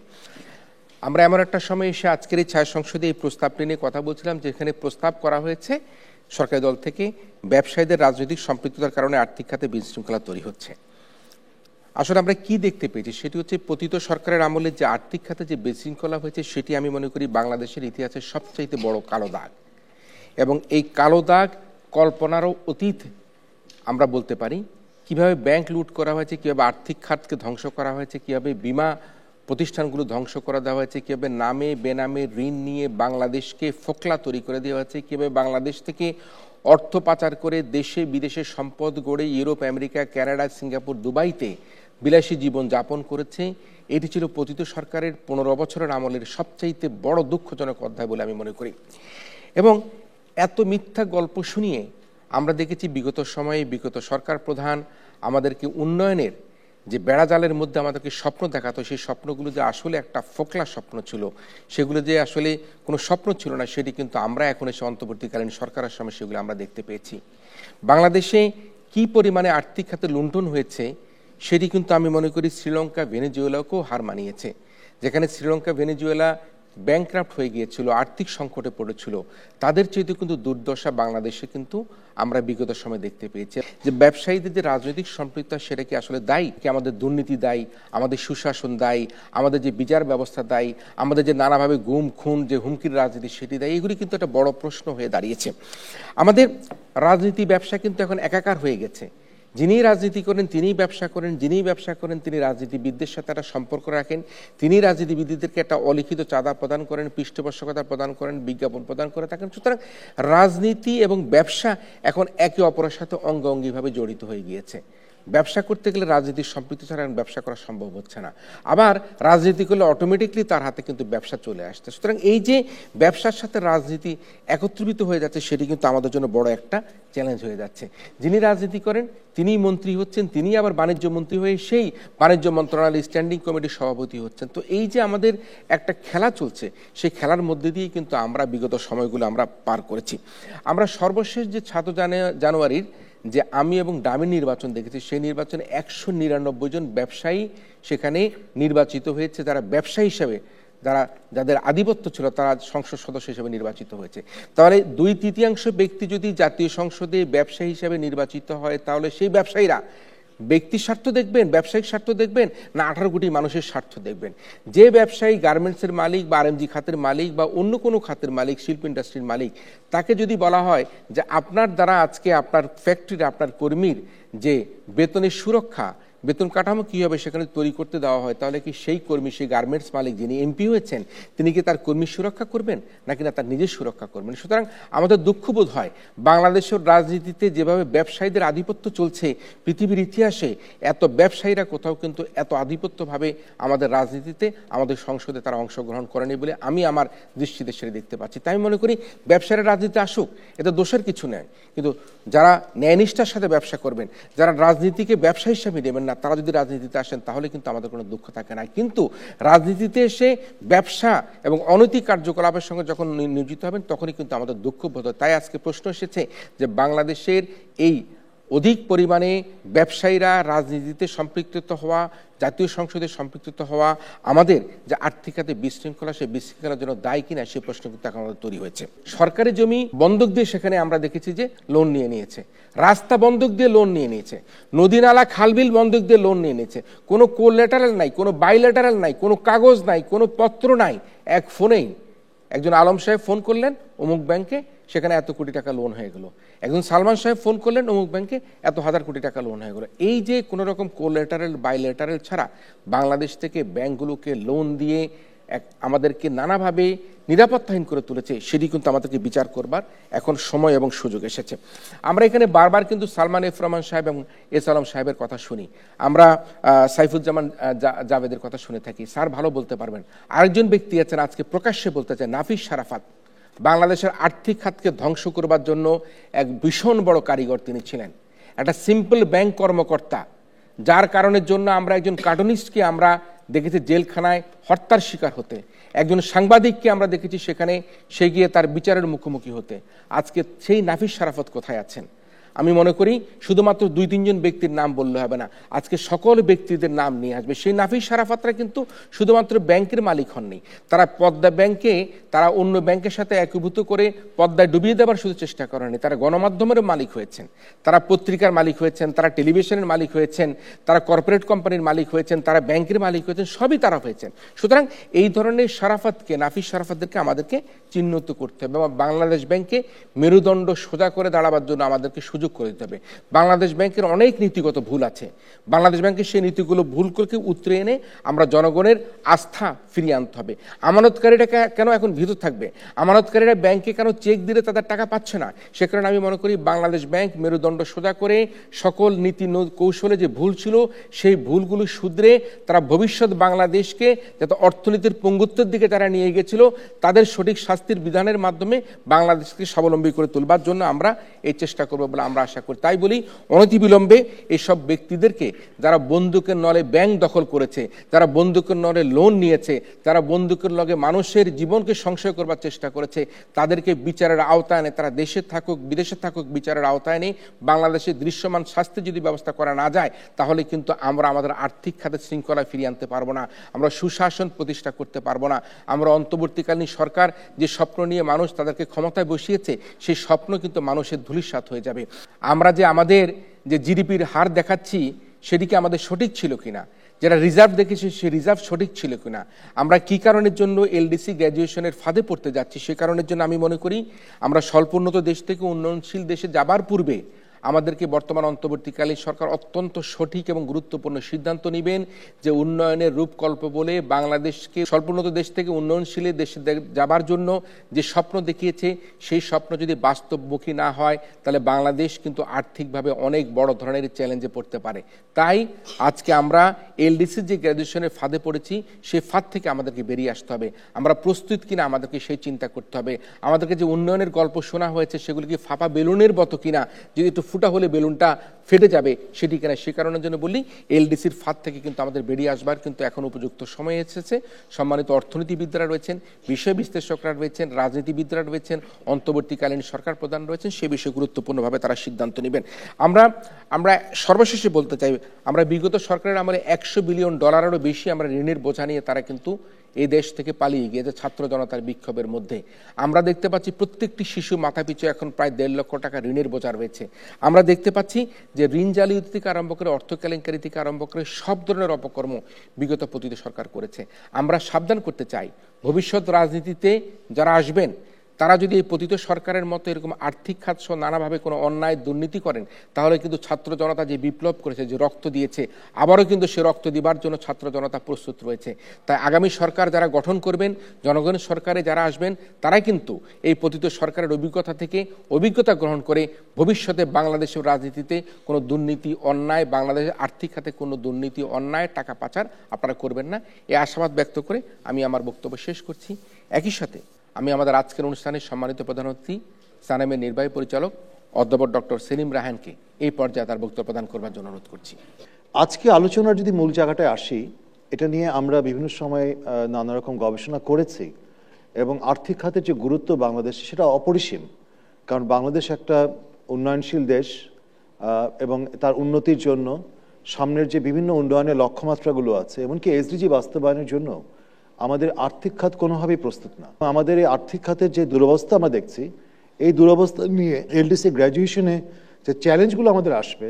আমরা এমন একটা সময় এসে আজকের এই ছায়া সংসদে এই প্রস্তাবটি নিয়ে কথা বলছিলাম, যেখানে প্রস্তাব করা হয়েছে সরকারি দল থেকে ব্যবসায়ীদের রাজনৈতিক সম্পৃক্ততার কারণে আর্থিক খাতে বিশৃঙ্খলা তৈরি হচ্ছে। আসলে আমরা কি দেখতে পেয়েছি সেটি হচ্ছে পতিত সরকারের আমলে যে আর্থিক খাতে যে বিশৃঙ্খলা হয়েছে সেটি আমি মনে করি বাংলাদেশের ইতিহাসের সবচাইতে বড় কালো দাগ, এবং এই কালো দাগ কল্পনারও অতীত। আমরা বলতে পারি কিভাবে ব্যাংক লুট করা হয়েছে, কিভাবে আর্থিক খাতকে ধ্বংস করা হয়েছে, কিভাবে বিমা প্রতিষ্ঠানগুলো ধ্বংস করে দেওয়া হয়েছে, কিভাবে নামে বেনামে ঋণ নিয়ে বাংলাদেশকে ফোকলা তৈরি করে দেওয়া হয়েছে, কিভাবে বাংলাদেশ থেকে অর্থ পাচার করে দেশে বিদেশে সম্পদ গড়ে ইউরোপ, আমেরিকা, কানাডা, সিঙ্গাপুর, দুবাইতে বিলাসী জীবন যাপন করেছে। এটি ছিল পতিত সরকারের 15 বছরের আমলের সবচাইতে বড় দুঃখজনক অধ্যায় বলে আমি মনে করি। এবং এত মিথ্যা গল্প শুনিয়ে আমরা দেখেছি বিগত সময়ে বিগত সরকার প্রধান আমাদেরকে উন্নয়নের যে বেড়াজালের মধ্যে আমাদেরকে স্বপ্ন দেখাতো, সেই স্বপ্নগুলো যে আসলে একটা ফোকলা স্বপ্ন ছিল, সেগুলো যে আসলে কোনো স্বপ্ন ছিল না, সেটি কিন্তু আমরা এখন এসে অন্তর্বর্তীকালীন সরকারের সময় সেগুলো আমরা দেখতে পেয়েছি। বাংলাদেশে কি পরিমাণে আর্থিক খাতে লুণ্ঠন হয়েছে সেটি কিন্তু আমি মনে করি শ্রীলঙ্কা, ভেনেজুয়েলাকেও হার মানিয়েছে। যেখানে শ্রীলঙ্কা, ভেনেজুয়েলা ব্যাংক্রাফট হয়ে গিয়েছিল, আর্থিক সংকটে পড়েছিল, তাদের চাইতে কিন্তু দুর্দশা বাংলাদেশে কিন্তু আমরা বিগত সময় দেখতে পেয়েছি। যে ব্যবসায়ীদের যে রাজনৈতিক সম্পৃক্ততা সেটা কি আসলে দায়ী, কি আমাদের দুর্নীতি দায়ী, আমাদের সুশাসন দায়ী, আমাদের যে বিচার ব্যবস্থা দায়ী, আমাদের যে নানাভাবে গুম খুন যে হুমকির রাজনীতি সেটি দায়ী? এগুলি কিন্তু একটা বড় প্রশ্ন হয়ে দাঁড়িয়েছে। আমাদের রাজনীতি ব্যবসা কিন্তু এখন একাকার হয়ে গেছে। যিনি রাজনীতি করেন তিনিই ব্যবসা করেন, যিনি ব্যবসা করেন তিনি রাজনীতিবিদদের সাথে একটা সম্পর্ক রাখেন, তিনি রাজনীতিবিদদেরকে একটা অলিখিত চাঁদা প্রদান করেন, পৃষ্ঠপোষকতা প্রদান করেন, বিজ্ঞাপন প্রদান করে থাকেন। সুতরাং রাজনীতি এবং ব্যবসা এখন একে অপরের সাথে অঙ্গাঙ্গিভাবে জড়িত হয়ে গিয়েছে। ব্যবসা করতে গেলে রাজনীতির সম্পৃক্তি ছাড়া ব্যবসা করা সম্ভব হচ্ছে না, আবার রাজনীতি করলে অটোমেটিকলি তার হাতে কিন্তু ব্যবসা চলে আসছে। সুতরাং এই যে ব্যবসার সাথে রাজনীতি একত্রিত হয়ে যাচ্ছে, সেটি কিন্তু আমাদের জন্য বড় একটা চ্যালেঞ্জ হয়ে যাচ্ছে। যিনি রাজনীতি করেন তিনিই মন্ত্রী হচ্ছেন, তিনি আবার বাণিজ্য মন্ত্রী হয়ে সেই বাণিজ্য মন্ত্রণালয় স্ট্যান্ডিং কমিটির সভাপতি হচ্ছেন। তো এই যে আমাদের একটা খেলা চলছে, সেই খেলার মধ্যে দিয়েই কিন্তু আমরা বিগত সময়গুলো আমরা পার করেছি। আমরা সর্বশেষ যে 7 জানুয়ারির যে আমি এবং ডামি নির্বাচন দেখেছি, সেই নির্বাচনে 199 জন ব্যবসায়ী সেখানে নির্বাচিত হয়েছে, যারা ব্যবসায়ী হিসেবে যাদের আধিপত্য ছিল তারা সংসদ সদস্য হিসেবে নির্বাচিত হয়েছে। তাহলে 2/3 ব্যক্তি যদি জাতীয় সংসদে ব্যবসায়ী হিসেবে নির্বাচিত হয়, তাহলে সেই ব্যবসায়ীরা ব্যক্তির স্বার্থ দেখবেন, ব্যবসায়িক স্বার্থ দেখবেন, না 18 কোটি মানুষের স্বার্থ দেখবেন? যে ব্যবসায়ী গার্মেন্টসের মালিক বা আরএমজি খাতের মালিক বা অন্য কোনো খাতের মালিক, শিল্প ইন্ডাস্ট্রির মালিক, তাকে যদি বলা হয় যে আপনার দ্বারা আজকে আপনার ফ্যাক্টরির আপনার কর্মীর যে বেতনের সুরক্ষা, বেতন কাঠামো কী হবে সেখানে তৈরি করতে দেওয়া হয়, তাহলে কি সেই কর্মী, সেই গার্মেন্টস মালিক যিনি এমপি হয়েছেন, তিনি কি তার কর্মীর সুরক্ষা করবেন নাকি না তার নিজের সুরক্ষা করবেন? সুতরাং আমাদের দুঃখবোধ হয়, বাংলাদেশের রাজনীতিতে যেভাবে ব্যবসায়ীদের আধিপত্য চলছে, পৃথিবীর ইতিহাসে এত ব্যবসায়ীরা কোথাও কিন্তু এত আধিপত্যভাবে আমাদের রাজনীতিতে, আমাদের সংসদে তারা অংশগ্রহণ করেনি বলে আমি আমার দৃষ্টিতে সেটা দেখতে পাচ্ছি। তাই আমি মনে করি ব্যবসায়ীরা রাজনীতি আসুক, এতে দোষের কিছু নেই, কিন্তু যারা ন্যায়নিষ্ঠার সাথে ব্যবসা করবেন, যারা রাজনীতিকে ব্যবসা হিসাবে নেবেন না, তারা যদি রাজনীতিতে আসেন তাহলে কিন্তু আমাদের কোনো দুঃখ থাকে না। কিন্তু রাজনীতিতে এসে ব্যবসা এবং অনৈতিক কার্যকলাপের সঙ্গে যখন নিয়োজিত হবেন, তখনই কিন্তু আমাদের দুঃখ বোধ হয়। তাই আজকে প্রশ্ন এসেছে যে বাংলাদেশের এই অধিক পরিমাণে ব্যবসায়ীরা রাজনীতিতে সম্পৃক্ত হওয়া, জাতীয় সংসদে সম্পৃক্ত হওয়া, আমাদের যে আর্থিক খাতে বিশৃঙ্খলা, সেই বিশৃঙ্খলার জন্য দায়ী কিনা সেই প্রশ্ন কিন্তু এখন আমাদের তৈরি হয়েছে। সরকারি জমি বন্ধক দিয়ে সেখানে আমরা দেখেছি যে লোন নিয়েছে, রাস্তা বন্ধক দিয়ে লোন নিয়েছে, নদী নালা খালবিল বন্ধক দিয়ে লোন নিয়েছে, কোনো কোল্যাটারাল নাই, কোনো বাইল্যাটারাল নাই, কোনো কাগজ নাই, কোনো পত্র নাই, এক ফোনেই একজন আলম সাহেব ফোন করলেন অমুক ব্যাংকে, সেখানে এত কোটি টাকা লোন হয়ে গেল। একজন সালমান সাহেব ফোন করলেন অমুক ব্যাংকে, এত হাজার কোটি টাকা লোন হয়ে গেল। এই যে কোনো রকম কোল্যাটারাল বাইল্যাটারাল ছাড়া বাংলাদেশ থেকে ব্যাংকগুলোকে লোন দিয়ে আমাদেরকে নানাভাবে নিরাপত্তাহীন করে তুলেছে, সেটি কিন্তু আমাদেরকে বিচার করবার এখন সময় এবং সুযোগ এসেছে। আমরা এখানে বারবার কিন্তু সালমান এফ রহমান সাহেব এবং এস আলম সাহেবের কথা শুনি, আমরা সাইফুজ্জামান জাভেদের কথা শুনে থাকি, স্যার ভালো বলতে পারবেন। আরেকজন ব্যক্তি আছেন আজকে প্রকাশ্যে বলতে চায়, নাফিস শারাফাত, বাংলাদেশের আর্থিক খাতকে ধ্বংস করবার জন্য এক ভীষণ বড় কারিগর তিনি ছিলেন, একটা সিম্পল ব্যাংক কর্মকর্তা, যার কারণের জন্য আমরা একজন কার্টুনিস্টকে আমরা দেখেছি জেলখানায় হত্যার শিকার হতে, একজন সাংবাদিককে আমরা দেখেছি সেখানে সে গিয়ে তার বিচারের মুখোমুখি হতে। আজকে সেই নাফিস শারাফত কোথায় আছেন? আমি মনে করি শুধুমাত্র 2-3 জন ব্যক্তির নাম বললে হবে না, আজকে সকল ব্যক্তিদের নাম নিয়ে আসবে। সেই নাফিস শারাফতরা কিন্তু শুধুমাত্র ব্যাংকের মালিক হননি, তারা পদ্মা ব্যাংকে, তারা অন্য ব্যাংকের সাথে একীভূত করে পদ্মায় ডুবিয়ে দেওয়ার শুধু চেষ্টা করেনি, তারা গণমাধ্যমের মালিক হয়েছেন, তারা পত্রিকার মালিক হয়েছেন, তারা টেলিভিশনের মালিক হয়েছেন, তারা কর্পোরেট কোম্পানির মালিক হয়েছেন, তারা ব্যাংকের মালিক হয়েছেন, সবই তারা হয়েছেন। সুতরাং এই ধরনের শারাফতকে, নাফিস শারাফতদেরকে আমাদেরকে চিহ্নিত করতে হবে এবং বাংলাদেশ ব্যাংকে মেরুদণ্ড সোজা করে দাঁড়াবার জন্য আমাদেরকে সুযোগ করে দিতে হবে। বাংলাদেশ ব্যাংকের অনেক নীতিগত ভুল আছে, বাংলাদেশ ব্যাংকের সেই নীতিগুলো ভুলগুলোকে উতরে এনে আমরা জনগণের আস্থা ফিরিয়ে আনতে হবে। আমানতকারীরা কেন এখন ভীত থাকবে? আমানতকারীরা ব্যাংকে কেন চেক দিলে তাদের টাকা পাচ্ছে না? সে কারণে আমি মনে করি বাংলাদেশ ব্যাংক মেরুদণ্ড সোজা করে সকল নীতি কৌশলে যে ভুল ছিল সেই ভুলগুলো শুধরে তারা ভবিষ্যৎ বাংলাদেশকে যাতে অর্থনীতির পঙ্গুত্বের দিকে তারা নিয়ে গেছিল, তাদের সঠিক শাস্তির বিধানের মাধ্যমে বাংলাদেশকে স্বাবলম্বী করে তুলবার জন্য আমরা এই চেষ্টা করবো বলে আমরা আশা করি। তাই বলি অনতিবিলম্বে এইসব ব্যক্তিদেরকে, যারা বন্দুকের নলে ব্যাংক দখল করেছে, যারা বন্দুকের নলে লোন নিয়েছে, যারা বন্দুকের লগে মানুষের জীবনকে সংশয় করবার চেষ্টা করেছে, তাদেরকে বিচারের আওতায় এনে, তারা দেশে থাকুক বিদেশে থাকুক, বিচারের আওতায় নেই বাংলাদেশে দৃশ্যমান শাস্তির যদি ব্যবস্থা করা না যায়, তাহলে কিন্তু আমরা আমাদের আর্থিক খাতে শৃঙ্খলা ফিরিয়ে আনতে পারবো না, আমরা সুশাসন প্রতিষ্ঠা করতে পারবো না। আমরা অন্তর্বর্তীকালীন সরকার যে স্বপ্ন নিয়ে মানুষ তাদেরকে ক্ষমতায় বসিয়েছে, সেই স্বপ্ন কিন্তু মানুষের ধূলিসাৎ হয়ে যাবে। আমরা যে আমাদের যে জিডিপির হার দেখাচ্ছি সেটিকে আমাদের সঠিক ছিল কিনা, যারা রিজার্ভ দেখেছি সেই রিজার্ভ সঠিক ছিল কিনা, আমরা কি কারণের জন্য এলডিসি গ্র্যাজুয়েশনের ফাঁদে পড়তে যাচ্ছি, সে কারণের জন্য আমি মনে করি আমরা স্বল্পোন্নত দেশ থেকে উন্নয়নশীল দেশে যাবার পূর্বে আমাদেরকে বর্তমান অন্তর্বর্তীকালীন সরকার অত্যন্ত সঠিক এবং গুরুত্বপূর্ণ সিদ্ধান্ত নেবেন যে উন্নয়নের রূপকল্প বলে বাংলাদেশকে স্বল্পোন্নত দেশ থেকে উন্নয়নশীল দেশে যাবার জন্য যে স্বপ্ন দেখিয়েছে সেই স্বপ্ন যদি বাস্তবমুখী না হয় তাহলে বাংলাদেশ কিন্তু আর্থিকভাবে অনেক বড় ধরনের চ্যালেঞ্জে পড়তে পারে। তাই আজকে আমরা এলডিসির যে গ্র্যাজুয়েশনের ফাঁদে পড়েছি সেই ফাঁদ থেকে আমাদেরকে বেরিয়ে আসতে হবে। আমরা প্রস্তুত কিনা আমাদেরকে সেই চিন্তা করতে হবে। আমাদেরকে যে উন্নয়নের গল্প শোনা হয়েছে সেগুলি কি ফাঁপা বেলুনের মতো কিনা, যদি একটু ফুটা হলে বেলুনটা ফেটে যাবে সেটি কিনা, সে কারণের জন্য বলি এলডিসির ফাঁদ থেকে কিন্তু আমাদের বেরিয়ে আসবার কিন্তু এখন উপযুক্ত সময় এসেছে। সম্মানিত অর্থনীতিবিদরা রয়েছেন, বিষয় বিশ্লেষকরা রয়েছেন, রাজনীতিবিদরা রয়েছেন, অন্তর্বর্তীকালীন সরকার প্রধান রয়েছেন, সে বিষয়ে গুরুত্বপূর্ণভাবে তারা সিদ্ধান্ত নেবেন। আমরা সর্বশেষে বলতে চাই, আমরা বিগত সরকারের আমলে $100 বিলিয়ন বেশি আমরা ঋণের বোঝা নিয়ে তারা কিন্তু এই দেশ থেকে পালিয়ে গিয়েছে ছাত্র জনতার বিক্ষোভের মধ্যে। আমরা দেখতে পাচ্ছি প্রত্যেকটি শিশু মাথাপিছু এখন প্রায় $1.5 লক্ষ টাকা ঋণের বোঝা রয়েছে। আমরা দেখতে পাচ্ছি যে ঋণ জালিয়াতি থেকে আরম্ভ করে অর্থ কেলেঙ্কারি থেকে আরম্ভ করে সব ধরনের অপকর্ম বিগত পতিত সরকার করেছে। আমরা সাবধান করতে চাই, ভবিষ্যৎ রাজনীতিতে যারা আসবেন তারা যদি এই পতিত সরকারের মতো এরকম আর্থিক খাত সহ নানাভাবে কোনো অন্যায় দুর্নীতি করেন তাহলে কিন্তু ছাত্র জনতা যে বিপ্লব করেছে, যে রক্ত দিয়েছে, আবারও কিন্তু সে রক্ত দিবার জন্য ছাত্র জনতা প্রস্তুত রয়েছে। তাই আগামী সরকার যারা গঠন করবেন, জনগণের সরকারে যারা আসবেন, তারাই কিন্তু এই পতিত সরকারের অভিজ্ঞতা থেকে অভিজ্ঞতা গ্রহণ করে ভবিষ্যতে বাংলাদেশের রাজনীতিতে কোনো দুর্নীতি অন্যায়, বাংলাদেশের আর্থিক খাতে কোনো দুর্নীতি অন্যায় টাকা পাচার আপনারা করবেন না, এই আশাবাদ ব্যক্ত করে আমি আমার বক্তব্য শেষ করছি। একই সাথে আমি আমাদের আজকের অনুষ্ঠানের সম্মানিত প্রধান অতিথি সানেমের নির্বাহী পরিচালক অধ্যাপক ডক্টর সেলিম রায়হানকে এই পর্যায়ে তার বক্তব্য প্রদান করবার জন্য অনুরোধ করছি। আজকে আলোচনার যদি মূল জায়গাটায় আসি, এটা নিয়ে আমরা বিভিন্ন সময় নানা রকম গবেষণা করেছি এবং আর্থিক খাতের যে গুরুত্ব বাংলাদেশ সেটা অপরিসীম। কারণ বাংলাদেশ একটা উন্নয়নশীল দেশ এবং তার উন্নতির জন্য সামনের যে বিভিন্ন উন্নয়নের লক্ষ্যমাত্রাগুলো আছে, এমনকি এসডিজি বাস্তবায়নের জন্য আমাদের আর্থিক খাত কোনোভাবেই প্রস্তুত না। আমাদের এই আর্থিক খাতের যে দুরবস্থা আমরা দেখছি, এই দুরবস্থা নিয়ে এলডিসি গ্র্যাজুয়েশনে যে চ্যালেঞ্জগুলো আমাদের আসবে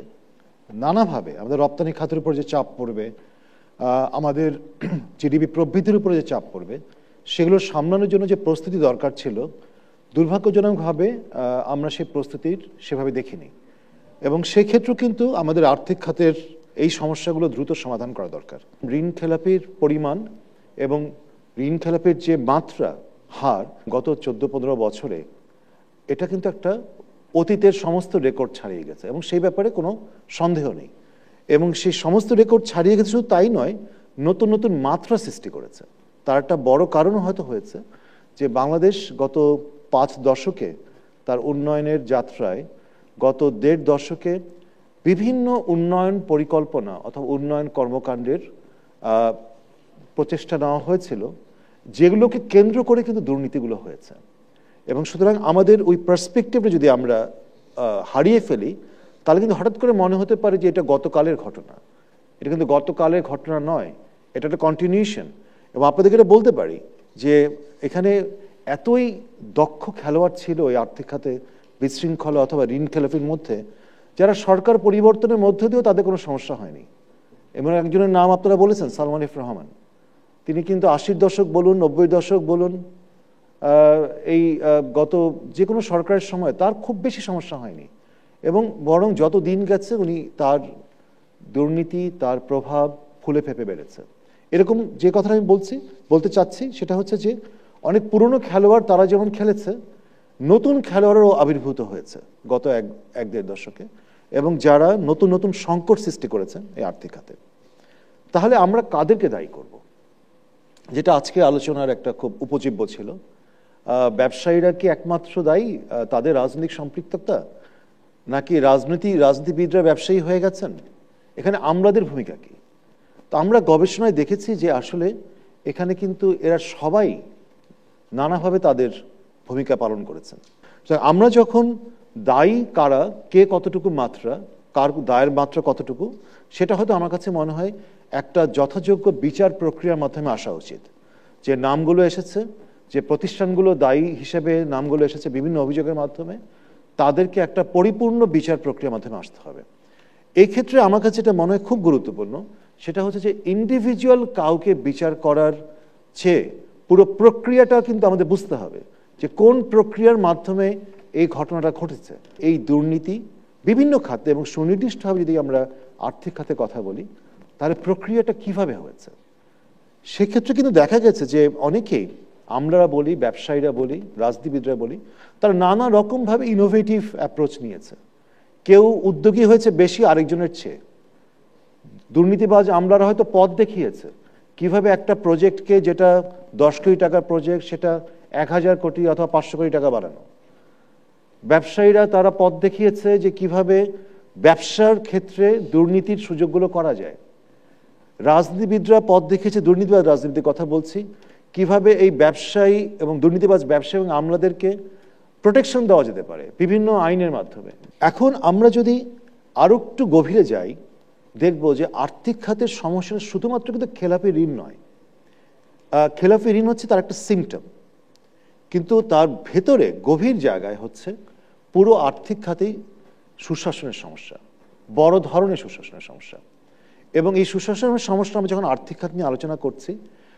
নানাভাবে, আমাদের রপ্তানি খাতের উপর যে চাপ পড়বে, আমাদের জিডিপি প্রবৃদ্ধির উপরে যে চাপ পড়বে, সেগুলো সামলানোর জন্য যে প্রস্তুতি দরকার ছিল, দুর্ভাগ্যজনকভাবে আমরা সেই প্রস্তুতির সেভাবে দেখিনি। এবং সেক্ষেত্রেও কিন্তু আমাদের আর্থিক খাতের এই সমস্যাগুলো দ্রুত সমাধান করা দরকার। ঋণ খেলাপির পরিমাণ এবং ঋণ খেলাপির যে মাত্রা, হার গত 14-15 বছরে এটা কিন্তু একটা অতীতের সমস্ত রেকর্ড ছাড়িয়ে গেছে এবং সেই ব্যাপারে কোনো সন্দেহ নেই। এবং সেই সমস্ত রেকর্ড ছাড়িয়ে গেছে, শুধু তাই নয়, নতুন নতুন মাত্রা সৃষ্টি করেছে। তার একটা বড় কারণ হয়তো হয়েছে যে বাংলাদেশ গত 5 দশকে তার উন্নয়নের যাত্রায় গত 1.5 দশকে বিভিন্ন উন্নয়ন পরিকল্পনা অথবা উন্নয়ন কর্মকাণ্ডের প্রচেষ্টা নেওয়া হয়েছিল, যেগুলোকে কেন্দ্র করে কিন্তু দুর্নীতিগুলো হয়েছে। এবং সুতরাং আমাদের ওই পার্সপেক্টিভটা যদি আমরা হারিয়ে ফেলি তাহলে কিন্তু হঠাৎ করে মনে হতে পারে যে এটা গতকালের ঘটনা। এটা কিন্তু গতকালের ঘটনা নয়, এটা একটা কন্টিনিউশন। এবং আপনাদেরকে এটা বলতে পারি যে এখানে এতই দক্ষ খেলোয়াড় ছিল এই আর্থিক খাতে বিশৃঙ্খলা অথবা ঋণ খেলাপির মধ্যে, যারা সরকার পরিবর্তনের মধ্যে দিয়েও তাদের কোনো সমস্যা হয়নি। এবং একজনের নাম আপনারা বলেছেন, সালমান এফ রহমান। তিনি কিন্তু 80 দশক বলুন, 90 দশক বলুন, এই গত যে কোনো সরকারের সময় তার খুব বেশি সমস্যা হয়নি। এবং বরং যত দিন গেছে উনি তার দুর্নীতি, তার প্রভাব ফুলে ফেঁপে বেড়েছে। এরকম যে কথাটা আমি বলতে চাচ্ছি সেটা হচ্ছে যে অনেক পুরনো খেলোয়াড় তারা যেমন খেলেছে, নতুন খেলোয়াড়েরও আবির্ভূত হয়েছে গত 1-1.5 দশকে, এবং যারা নতুন নতুন সংকট সৃষ্টি করেছেন এই আর্থিক খাতে। তাহলে আমরা কাদেরকে দায়ী করব? যেটা আজকে আলোচনার একটা খুব উপজীব্য ছিল, ব্যবসায়ীরা কি একমাত্র দায়ী, তাদের রাজনৈতিক সম্পৃক্ততা, নাকি রাজনীতিবিদরা ব্যবসায়ী হয়ে গেছেন? এখানে আমরাদের ভূমিকা কি? তো আমরা গবেষণায় দেখেছি যে আসলে এখানে কিন্তু এরা সবাই নানাভাবে তাদের ভূমিকা পালন করেছেন। আমরা যখন দায়ী কারা, কে কতটুকু মাত্রা, কার দায়ের মাত্রা কতটুকু, সেটা হয়তো আমার কাছে মনে হয় একটা যথাযোগ্য বিচার প্রক্রিয়ার মাধ্যমে আসা উচিত। যে নামগুলো এসেছে, যে প্রতিষ্ঠানগুলো দায়ী হিসেবে নামগুলো এসেছে বিভিন্ন অভিযোগের মাধ্যমে, তাদেরকে একটা পরিপূর্ণ বিচার প্রক্রিয়ার মাধ্যমে আসতে হবে। এই ক্ষেত্রে আমার কাছে যেটা মনে হয় খুব গুরুত্বপূর্ণ, সেটা হচ্ছে যে ইন্ডিভিজুয়াল কাউকে বিচার করার চেয়ে পুরো প্রক্রিয়াটা কিন্তু আমাদের বুঝতে হবে যে কোন প্রক্রিয়ার মাধ্যমে এই ঘটনাটা ঘটেছে। এই দুর্নীতি বিভিন্ন খাতে এবং সুনির্দিষ্টভাবে যদি আমরা আর্থিক খাতে কথা বলি, তাহলে প্রক্রিয়াটা কিভাবে হয়েছে। সেক্ষেত্রে কিন্তু দেখা গেছে যে অনেকেই, আমরা বলি, ব্যবসায়ীরা বলি, রাজনীতিবিদরা বলি, তারা নানা রকমভাবে ইনোভেটিভ অ্যাপ্রোচ নিয়েছে। কেউ উদ্যোগী হয়েছে বেশি আরেকজনের চেয়ে। দুর্নীতিবাজ আমলারা হয়তো পথ দেখিয়েছে কিভাবে একটা প্রজেক্টকে, যেটা 10 কোটি টাকার প্রজেক্ট, সেটা 1000 কোটি অথবা 500 কোটি টাকা বাড়ানো। ব্যবসায়ীরা তারা পথ দেখিয়েছে যে কিভাবে ব্যবসার ক্ষেত্রে দুর্নীতির সুযোগগুলো করা যায়। রাজনীতিবিদরা পথ দেখিয়েছে, দুর্নীতিবাজ রাজনীতির কথা বলছি, কিভাবে এই ব্যবসায়ী এবং দুর্নীতিবাজ ব্যবসায়ী এবং আমলাদেরকে প্রোটেকশন দেওয়া যেতে পারে বিভিন্ন আইনের মাধ্যমে। এখন আমরা যদি আরো একটু গভীরে যাই, দেখব যে আর্থিক খাতের সমস্যা শুধুমাত্র কিন্তু খেলাপি ঋণ নয়। খেলাপি ঋণ হচ্ছে তার একটা সিমটম, কিন্তু তার ভেতরে গভীর জায়গায় হচ্ছে পুরো আর্থিক খাতেই সুশাসনের সমস্যা, বড় ধরনের সুশাসনের সমস্যা। এবং এই সুশাসনের সমস্যা আমরা যখন আর্থিক খাত নিয়ে আলোচনা করছি,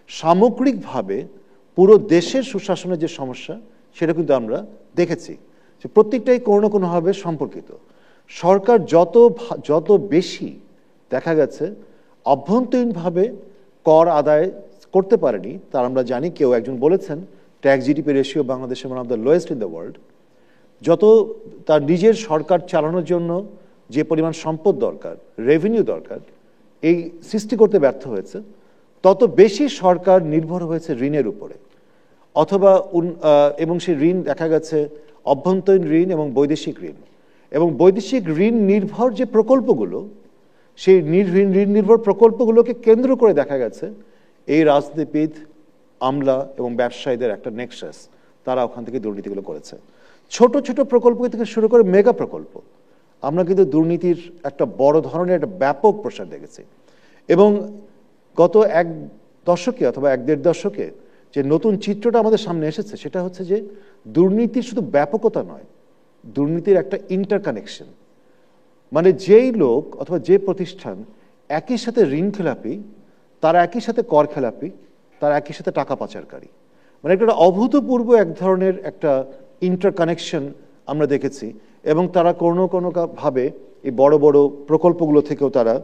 সামগ্রিকভাবে পুরো দেশের সুশাসনের যে সমস্যা, সেটা কিন্তু আমরা দেখেছি যে প্রত্যেকটাই কোনো না কোনোভাবে সম্পর্কিত। সরকার যত বেশি দেখা গেছে অভ্যন্তরীণভাবে কর আদায় করতে পারেনি, তার আমরা জানি, কেউ একজন বলেছেন ট্যাক্স জিডিপি রেশিও বাংলাদেশের one of the lowest in the world. যত তার নিজের সরকার চালানোর জন্য যে পরিমাণ সম্পদ দরকার, রেভিনিউ দরকার, এই সৃষ্টি করতে ব্যর্থ হয়েছে, তত বেশি সরকার নির্ভর হয়েছে ঋণের উপরে, অথবা এবং সেই ঋণ দেখা গেছে অভ্যন্তরীণ ঋণ এবং বৈদেশিক ঋণ। এবং বৈদেশিক ঋণ নির্ভর যে প্রকল্পগুলো, সেই ঋণ নির্ভর প্রকল্পগুলোকে কেন্দ্র করে দেখা গেছে এই রাজনীতিবিদ, আমলা এবং ব্যবসায়ীদের একটা নেক্সাস, তারা ওখান থেকে দুর্নীতিগুলো করেছে। ছোট ছোট প্রকল্প থেকে শুরু করে মেগা প্রকল্প, আমরা কিন্তু দুর্নীতির একটা বড় ধরনের একটা ব্যাপক প্রসার দেখেছি। এবং গত 1 দশকে অথবা 1-1.5 দশকে যে নতুন চিত্রটা আমাদের সামনে এসেছে, সেটা হচ্ছে যে দুর্নীতির শুধু ব্যাপকতা নয়, দুর্নীতির একটা ইন্টারকানেকশন। মানে যেই লোক অথবা যে প্রতিষ্ঠান একই সাথে ঋণ খেলাপি, তারা একই সাথে কর খেলাপি, তারা একই সাথে টাকা পাচারকারী। মানে একটা অভূতপূর্ব এক ধরনের একটা ইন্টারকানেকশন আমরা দেখেছি। এবং তারা কোনো ভাবে এই বড় বড় প্রকল্পগুলো থেকেও তারা,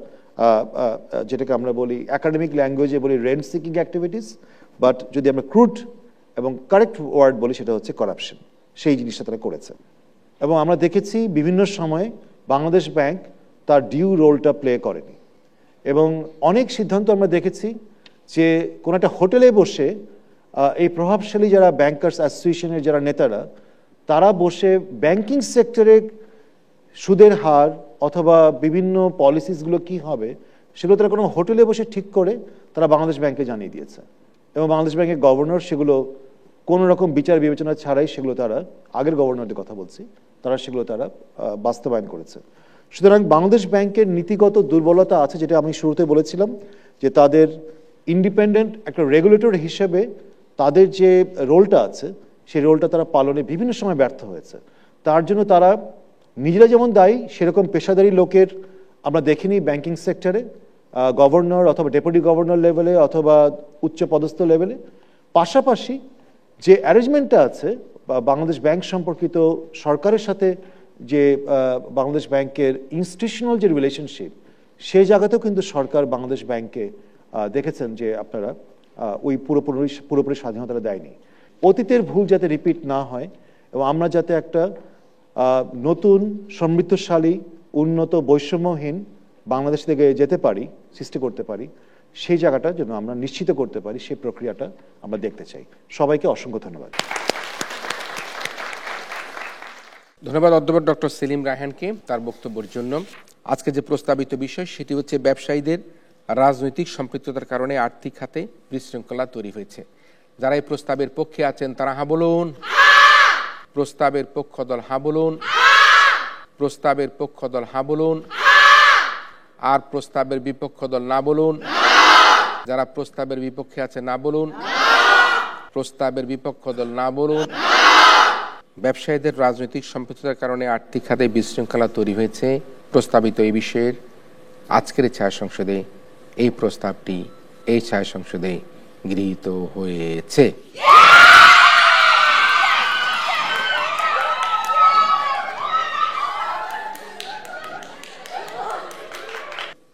যেটাকে আমরা বলি একাডেমিক ল্যাঙ্গুয়েজে বলি রেন্ট সিকিং অ্যাক্টিভিটিস, বাট যদি আমরা ক্রুড এবং কারেক্ট ওয়ার্ড বলি সেটা হচ্ছে করাপশন, সেই জিনিসটা তারা করেছে। এবং আমরা দেখেছি বিভিন্ন সময়ে বাংলাদেশ ব্যাংক তার ডিউ রোলটা প্লে করেনি। এবং অনেক সিদ্ধান্ত আমরা দেখেছি যে কোনো একটা হোটেলে বসে এই প্রভাবশালী যারা ব্যাংকার্স অ্যাসোসিয়েশনের যারা নেতারা, তারা বসে ব্যাংকিং সেক্টরে সুদের হার অথবা বিভিন্ন পলিসিসগুলো কি হবে সেগুলো তারা কোনো হোটেলে বসে ঠিক করে তারা বাংলাদেশ ব্যাংকে জানিয়ে দিয়েছে। এবং বাংলাদেশ ব্যাংকের গভর্নর সেগুলো কোনো রকম বিচার বিবেচনা ছাড়াই সেগুলো তারা, আগের গভর্নরদের কথা বলছি, সেগুলো তারা বাস্তবায়ন করেছে। সুতরাং বাংলাদেশ ব্যাংকের নীতিগত দুর্বলতা আছে, যেটা আমি শুরুতে বলেছিলাম, যে তাদের ইন্ডিপেন্ডেন্ট একটা রেগুলেটর হিসেবে তাদের যে রোলটা আছে, সেই রোলটা তারা পালনে বিভিন্ন সময় ব্যর্থ হয়েছে। তার জন্য তারা নিজেরা যেমন দায়ী, সেরকম পেশাদারী লোকের আমরা দেখিনি ব্যাংকিং সেক্টরে, গভর্নর অথবা ডেপুটি গভর্নর লেভেলে অথবা উচ্চ পদস্থ লেভেলে। পাশাপাশি যে অ্যারেঞ্জমেন্টটা আছে বাংলাদেশ ব্যাংক সম্পর্কিত সরকারের সাথে, যে বাংলাদেশ ব্যাংকের ইনস্টিটিউশনাল যে রিলেশনশিপ, সেই জায়গাতেও কিন্তু সরকার বাংলাদেশ ব্যাংকে দেখেছেন যে আপনারা ওই পুরোপুরি স্বাধীনতা দেয়নি। অতীতের ভুল যাতে রিপিট না হয় এবং আমরা যাতে একটা নতুন সমৃদ্ধশালী উন্নত বৈষম্যহীন বাংলাদেশ থেকে যেতে পারি, সৃষ্টি করতে পারি, সেই জায়গাটা যেন আমরা নিশ্চিত করতে পারি, সেই প্রক্রিয়াটা আমরা দেখতে চাই। সবাইকে অসংখ্য ধন্যবাদ। ধন্যবাদ অধ্যাপক ডক্টর সেলিম রায়হানকে তার বক্তব্যের জন্য। আজকে যে প্রস্তাবিত বিষয় সেটি হচ্ছে ব্যবসায়ীদের রাজনৈতিক সম্পৃক্ততার কারণে আর্থিক খাতে বিশৃঙ্খলা তৈরি হয়েছে। যারা এই প্রস্তাবের পক্ষে আছেন তারা হা বলুন। প্রস্তাবের পক্ষ দল হা বলুন। প্রস্তাবের পক্ষ দল হা বলুন। আর প্রস্তাবের বিপক্ষ দল না বলুন। যারা প্রস্তাবের বিপক্ষে আছে না বলুন। প্রস্তাবের বিপক্ষ দল না বলুন। ব্যবসায়ীদের রাজনৈতিক সম্পৃক্ততার কারণে আর্থিক খাতে বিশৃঙ্খলা তৈরি হয়েছে। প্রস্তাবিত এই বিষয়ের আজকের ছায়া সংসদে এই প্রস্তাবটি এই ছায়া সংসদে গৃহীত হয়েছে।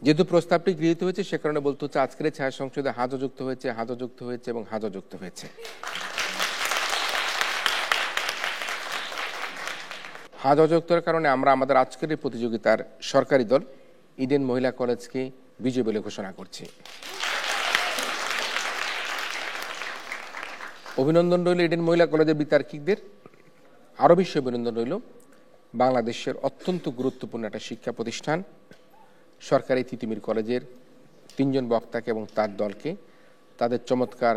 যেহেতু প্রস্তাবটি গৃহীত হয়েছে সে কারণে বলতে হচ্ছে আজকের এই ছায়া সংসদে হাজও যুক্ত হয়েছে, হাজও যুক্ত হয়েছে এবং হাজও যুক্ত হয়েছে। হাজ অযুক্তের কারণে আমরা আমাদের আজকের এই প্রতিযোগিতার সরকারি দল ইডেন মহিলা কলেজকে বিজয়ী বলে ঘোষণা করছি। অভিনন্দন রইল ইডেন মহিলা কলেজের বিতার্কিকদের, আরও বেশি অভিনন্দন রইল বাংলাদেশের অত্যন্ত গুরুত্বপূর্ণ একটা শিক্ষা প্রতিষ্ঠান সরকারি তিতুমির কলেজের 3 জন বক্তাকে এবং তার দলকে তাদের চমৎকার